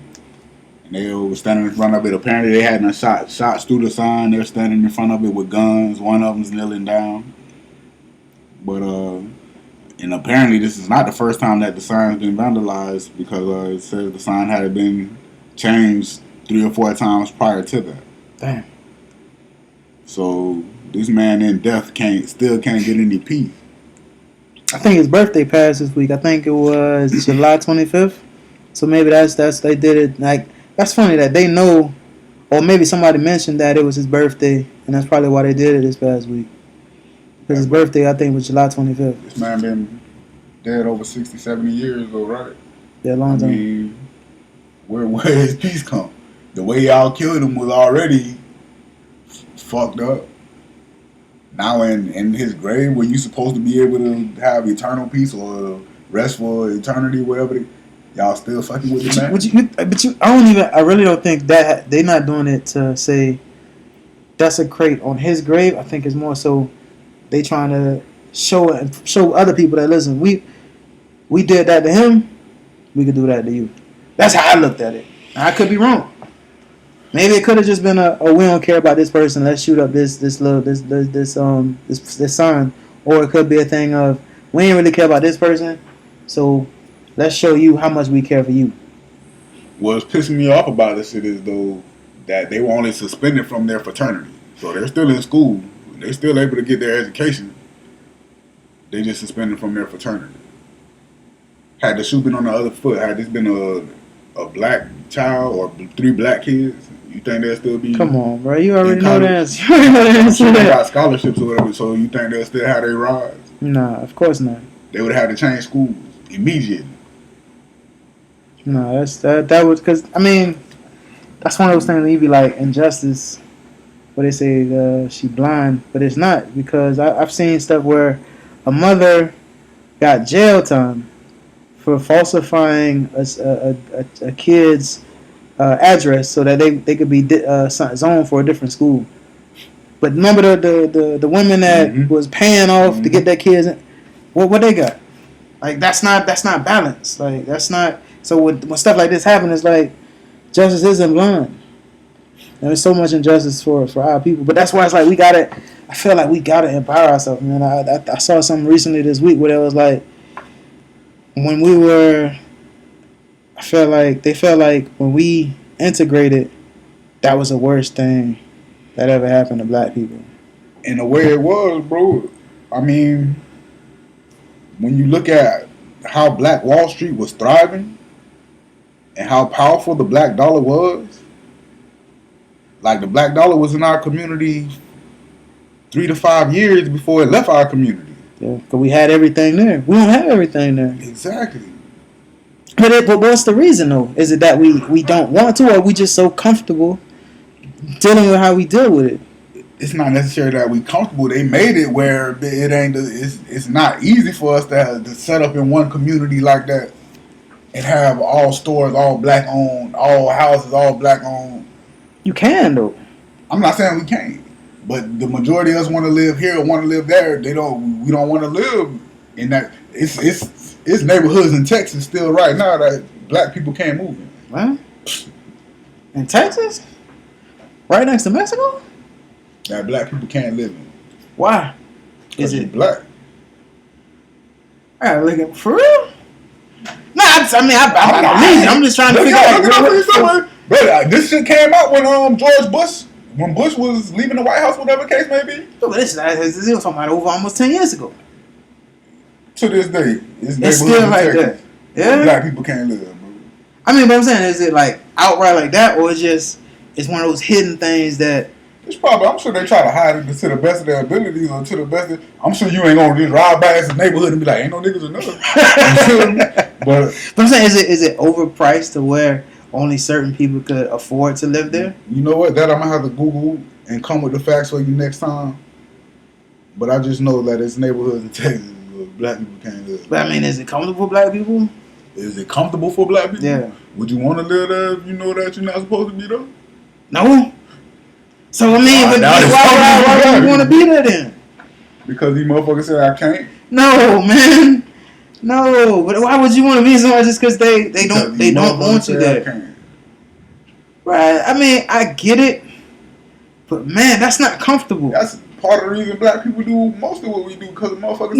And they were standing in front of it. Apparently they hadn't shots through the sign. They're standing in front of it with guns. One of them's kneeling down. But and apparently this is not the first time that the sign's been vandalized, because it says the sign had been changed 3 or 4 times prior to that. Damn. So this man in death still can't get any peace. I think his birthday passed this week. I think it was July 25th. So maybe that's they did it like, that's funny that they know, or maybe somebody mentioned that it was his birthday, and that's probably why they did it this past week. Because his birthday, I think, was July 25th. This man been dead over 60, 70 years though, right? Yeah, a long time. I mean, where his peace come? The way y'all killed him was already fucked up. Now in his grave, where you supposed to be able to have eternal peace or rest for eternity, whatever, y'all still fucking with the man? I really don't think that they're not doing it to say desecrate on his grave. I think it's more so they trying to show other people that, listen, we did that to him, we could do that to you. That's how I looked at it. I could be wrong. Maybe it could have just been a we don't care about this person, let's shoot up this sign, or it could be a thing of we ain't really care about this person, so let's show you how much we care for you. What's pissing me off about this shit is though that they were only suspended from their fraternity, so they're still in school, they're still able to get their education. They just suspended from their fraternity. Had the shoe been on the other foot, had this been a black child or 3 black kids, you think they'll still be? Come on, bro. You already know the answer. You already know the answer. They got scholarships or whatever, so you think they'll still have their rise? Nah, of course not. They would have had to change schools immediately. No, that was because, I mean, that's one of those things that you be like injustice, where they say she blind, but it's not, because I've seen stuff where a mother got jail time for falsifying a kid's address so that they could be zoned for a different school. But remember the women that was paying off to get their kids in, what they got? Like that's not balanced. Like that's not. So when stuff like this happens, it's like justice isn't blind. And there's so much injustice for our people. But that's why it's like I feel like we gotta empower ourselves, man. I saw something recently this week where it was like, when they felt like when we integrated, that was the worst thing that ever happened to black people. In the way it was, bro. I mean, when you look at how Black Wall Street was thriving and how powerful the black dollar was, like the black dollar was in our community 3 to 5 years before it left our community. Yeah, because we had everything there. We don't have everything there. Exactly. But what's the reason though? Is it that we don't want to, or we just so comfortable dealing with how we deal with it? It's not necessarily that we comfortable. They made it where it ain't. It's not easy for us to set up in one community like that and have all stores all black owned, all houses all black owned. You can though. I'm not saying we can't. But the majority of us want to live here or want to live there. We don't want to live in that. It's neighborhoods in Texas still right now that black people can't move in. What? In Texas? Right next to Mexico? That black people can't live in. Why? Is it black? I gotta look at for real? Nah, I believe it. I'm just trying to figure out. But this shit came out when when Bush was leaving the White House, whatever the case may be. But this was talking about over almost 10 years ago. To this day, It's still like that. Yeah. Black people can't live, bro. I mean, but I'm saying, is it like outright like that, or it's one of those hidden things that? It's probably. I'm sure they try to hide it to the best of their abilities, or to the best. I'm sure you ain't gonna just ride past the neighborhood and be like, "Ain't no niggas enough." But I'm saying, is it overpriced to where only certain people could afford to live there? You know what? That I'm gonna have to Google and come with the facts for you next time. But I just know that it's neighborhoods in Texas where black people can't live. But I mean, is it comfortable for black people? Is it comfortable for black people? Yeah. Would you want to live there if you know that you're not supposed to be there? No. So I mean, but why would you want to be there then? Because these motherfuckers said I can't. No, man. No, but why would you want to be somewhere just because they don't want you there? Right. I mean, I get it, but man, that's not comfortable. That's part of the reason black people do most of what we do, because the motherfuckers.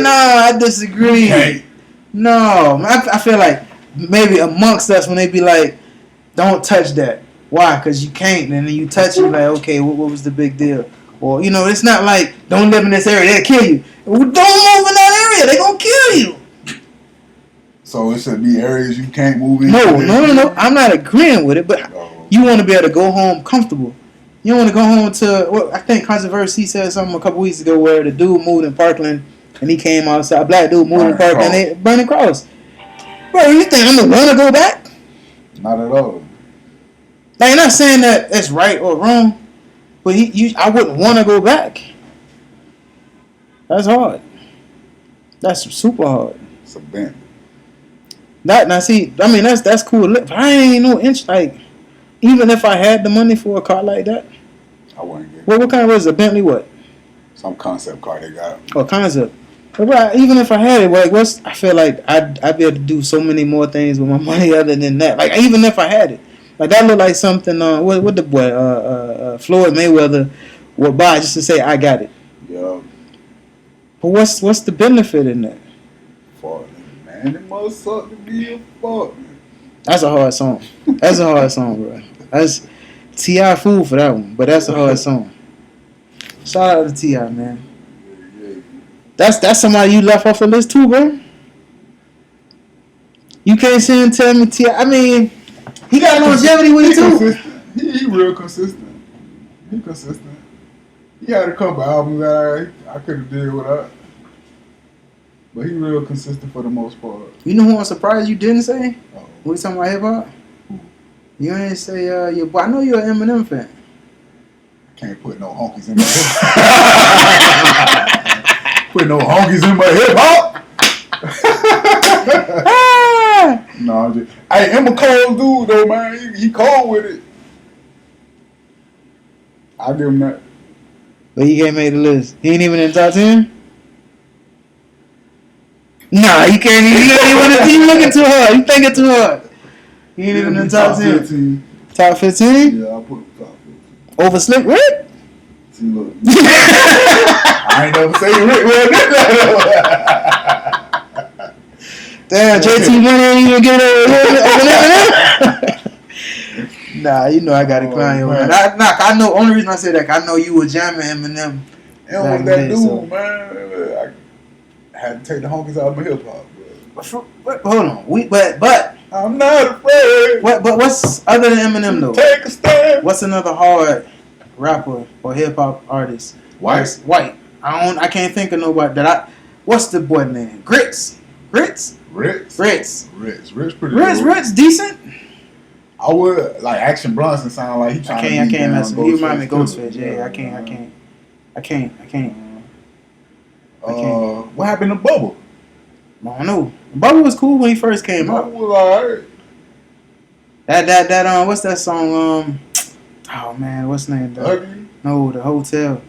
No, I disagree. No, I feel like maybe amongst us when they be like, "Don't touch that." Why? Because you can't, and then you touch it, like, okay, what was the big deal? Or, you know, it's not like, don't live in this area, they'll kill you. Well, don't move in that area, they gonna kill you. So it should be areas you can't move in. No. I'm not agreeing with it, but you want to be able to go home comfortable. You don't want to go home to, well, I think Controvers-C said something a couple weeks ago where the dude moved in Parkland, and he came outside, a black dude moved in Parkland, and burning cross. Bro, you think I'm gonna want to go back? Not at all. Like, I'm not saying that it's right or wrong, but I wouldn't want to go back. That's hard. That's super hard. It's a bent. Now see, I mean that's cool. But I ain't no inch like, even if I had the money for a car like that, I wouldn't get it. What kind was it? A Bentley? What? Some concept car they got. Oh, concept. But even if I had it, like, I feel like I'd be able to do so many more things with my money other than that. Like, even if I had it. Like, that look like something, what the boy, Floyd Mayweather would buy just to say, I got it. Yeah. But what's the benefit in that? Fuck, man, it must suck to be a fuck. That's a hard song. That's a hard song, bro. That's T.I. fool for that one, but that's a hard song. Shout out to T.I., man. Yeah. That's somebody you left off the list too, bro. You can't sit and tell me T.I. I mean, he got longevity with it too. He real consistent. He consistent. He had a couple albums that I could have did without. But he real consistent for the most part. You know who I'm surprised you didn't say? Uh-oh. When we talking about hip hop? You ain't say your boy. I know you're an Eminem fan. Can't put no honkies in my hip. Put no honkies in my hip hop. No, I'm just. Hey, Emma Cole's dude though, man. He cold with it. I give him that. But he can't make the list. He ain't even in the top 10? Nah, you can't even. You looking too hard. You thinking too hard. He ain't even in the top 10. 15. Top 15? Yeah, I put him top 15. Over Slick Rick? See, look. I ain't never say Rick well. Damn, JT Money ain't even get over Nah, you know I got to climb your man. I know. Only reason I say that, I know you were jamming Eminem. It was that dude, man. I had to take the honkies out of my hip hop. Hold on, but I'm not afraid. But what's other than Eminem though? Take a stand. What's another hard rapper or hip hop artist? White. I can't think of nobody What's the boy name? Grits. Ritz pretty good. Ritz decent. I would like Action Bronson sound like he trying to. I can't mess with him. He remind me of Ghostface. Yeah, I can't. What happened to Bubba? I don't know. Bubba was cool when he first came out. Bubba was alright. That what's that song? Oh man, what's the name? No, the hotel.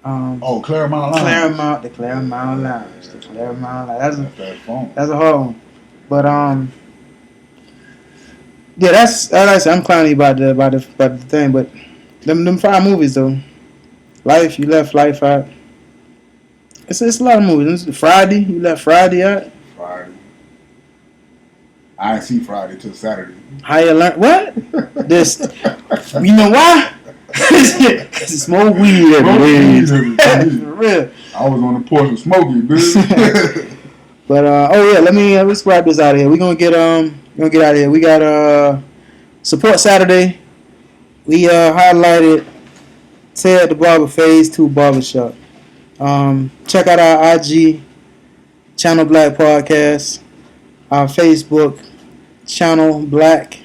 Claremont Lounge. The Claremont Lounge. That's a hard one. But yeah, that's I'm clowning about the thing, but them 5 movies though. Life, you left Life out. It's a lot of movies. Friday, you left Friday out. Friday. I ain't see Friday till Saturday. How you learn? What? This, you know why? Cause it's smoke weed every day. For real. I was on the porch with Smokey, dude. But let's wrap this out of here. We're gonna get out of here. We got support Saturday. We highlighted Ted the Barber Phase 2 Barbershop. Check out our IG Channel Black Podcast, our Facebook Channel Black,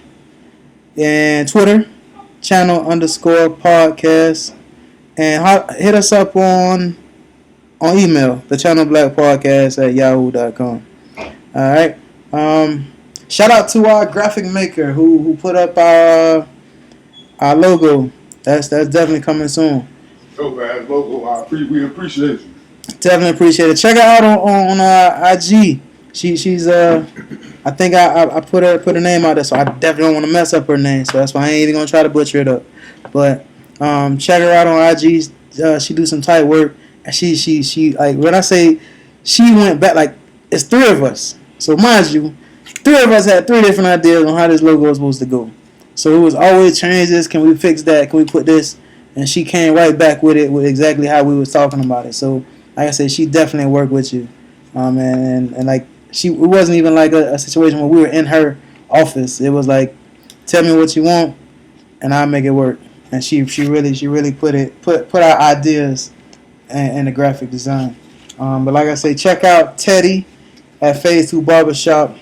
and Twitter Channel_podcast, and hit us up on email, the Channel Black Podcast at yahoo.com. All right. Shout out to our graphic maker who put up our logo. That's definitely coming soon. Dope ass logo. We appreciate you. Definitely appreciate it. Check her out on IG. She's I think I put her name out there, so I definitely don't want to mess up her name. So that's why I ain't even gonna try to butcher it up. But check her out on IG. She do some tight work, and she like when I say she went back, like it's 3 of us. So mind you, 3 of us had 3 different ideas on how this logo was supposed to go. So it was always change this. Can we fix that? Can we put this? And she came right back with it with exactly how we was talking about it. So like I said, she definitely worked with you, and like it wasn't even like a situation where we were in her office. It was like, tell me what you want, and I'll make it work. And she really put our ideas in the graphic design. But like I say, check out Teddy at Phase 2 Barbershop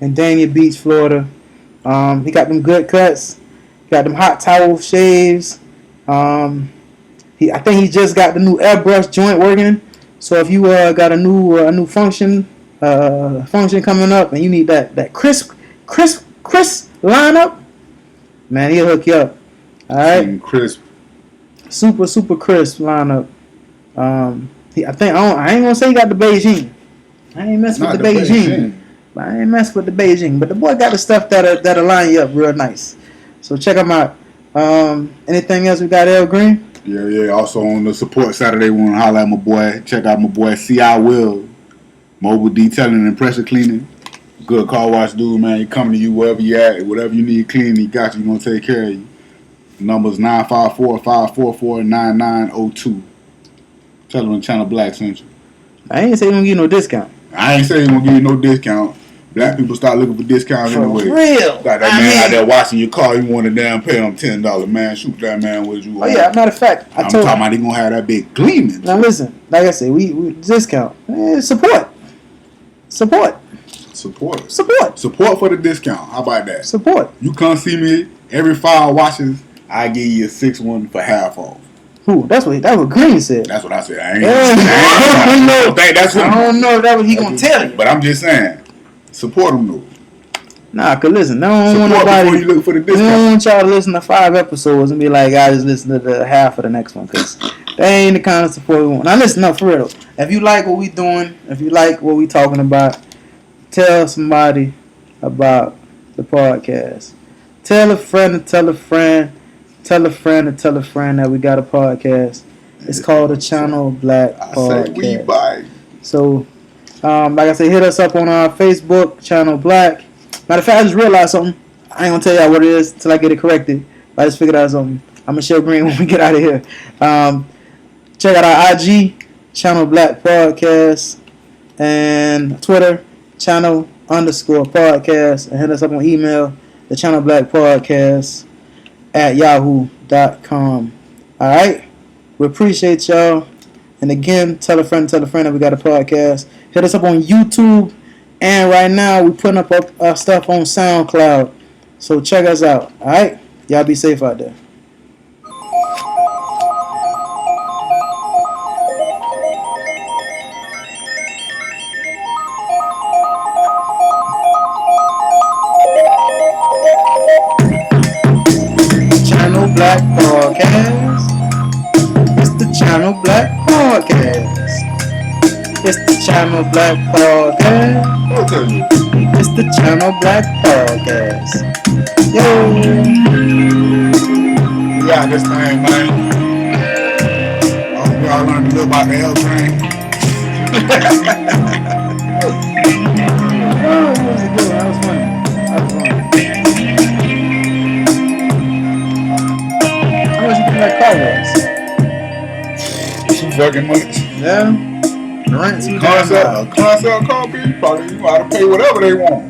in Dania Beach, Florida. He got them good cuts, got them hot towel shaves. I think he just got the new airbrush joint working. So if you got a new function coming up and you need that crisp lineup, man, he'll hook you up. All right, crisp, super crisp lineup. I ain't gonna say he got the Beijing. I ain't mess with the Beijing. But I ain't mess with the Beijing. But the boy got the stuff that'll line you up real nice. So check him out. Anything else we got, El Green? Yeah. Also on the support Saturday, we want to holler at my boy. Check out my boy C.I. Will, mobile detailing and pressure cleaning. Good car wash dude, man. He coming to you wherever you at, whatever you need clean, he got you. He gonna take care of you. Number's 954-544-9902. Tell him Channel Black sent you. I ain't say he gonna give you no discount. I ain't saying he gonna give you no discount. Black people start looking for discounts anyway. For real. Got that man out there washing your car. You want to damn pay him $10. Man, shoot that man with you. Oh yeah, matter of fact, I'm talking about he gonna have that big gleaming. Now listen, like I said, we discount. Support for the discount. How about that? Support. You come see me every 5 washes. I give you a 6 one for half off. Who? That's what Greene said. That's what I said. I don't know if that's what he gonna tell you. But I'm just saying, support him though. Nah, cause listen, I don't want nobody. Before you look for the discount. I don't want y'all to listen to 5 episodes and be like, I just listen to the half of the next one, cause that ain't the kind of support we want. Now listen, no, for real. If you like what we doing, if you like what we talking about, tell somebody about the podcast. Tell a friend to tell a friend. Tell a friend to tell a friend that we got a podcast. It's called the Channel Black Podcast. I say we buy. So, like I said, hit us up on our Facebook, Channel Black. Matter of fact, I just realized something. I ain't gonna tell y'all what it is until I get it corrected. I just figured out something. I'm gonna show Green when we get out of here. Check out our IG, Channel Black Podcast, and Twitter, Channel_podcast, and hit us up on email, the Channel Black Podcast at yahoo.com. Alright? We appreciate y'all. And again, tell a friend that we got a podcast. Hit us up on YouTube. And right now, we're putting up our stuff on SoundCloud. So check us out. Alright? Y'all be safe out there. Black Podcast. It's the Channel Black Podcast. It's the Channel Black Podcast. It's the Channel Black Podcast. Yo. Yeah, this thing, man. I hope y'all learned a little about the L train. Oh, that was good. That was funny. that car was. Too fucking much. Yeah. The rent too damn high. Concept car, people probably you gotta pay whatever they want.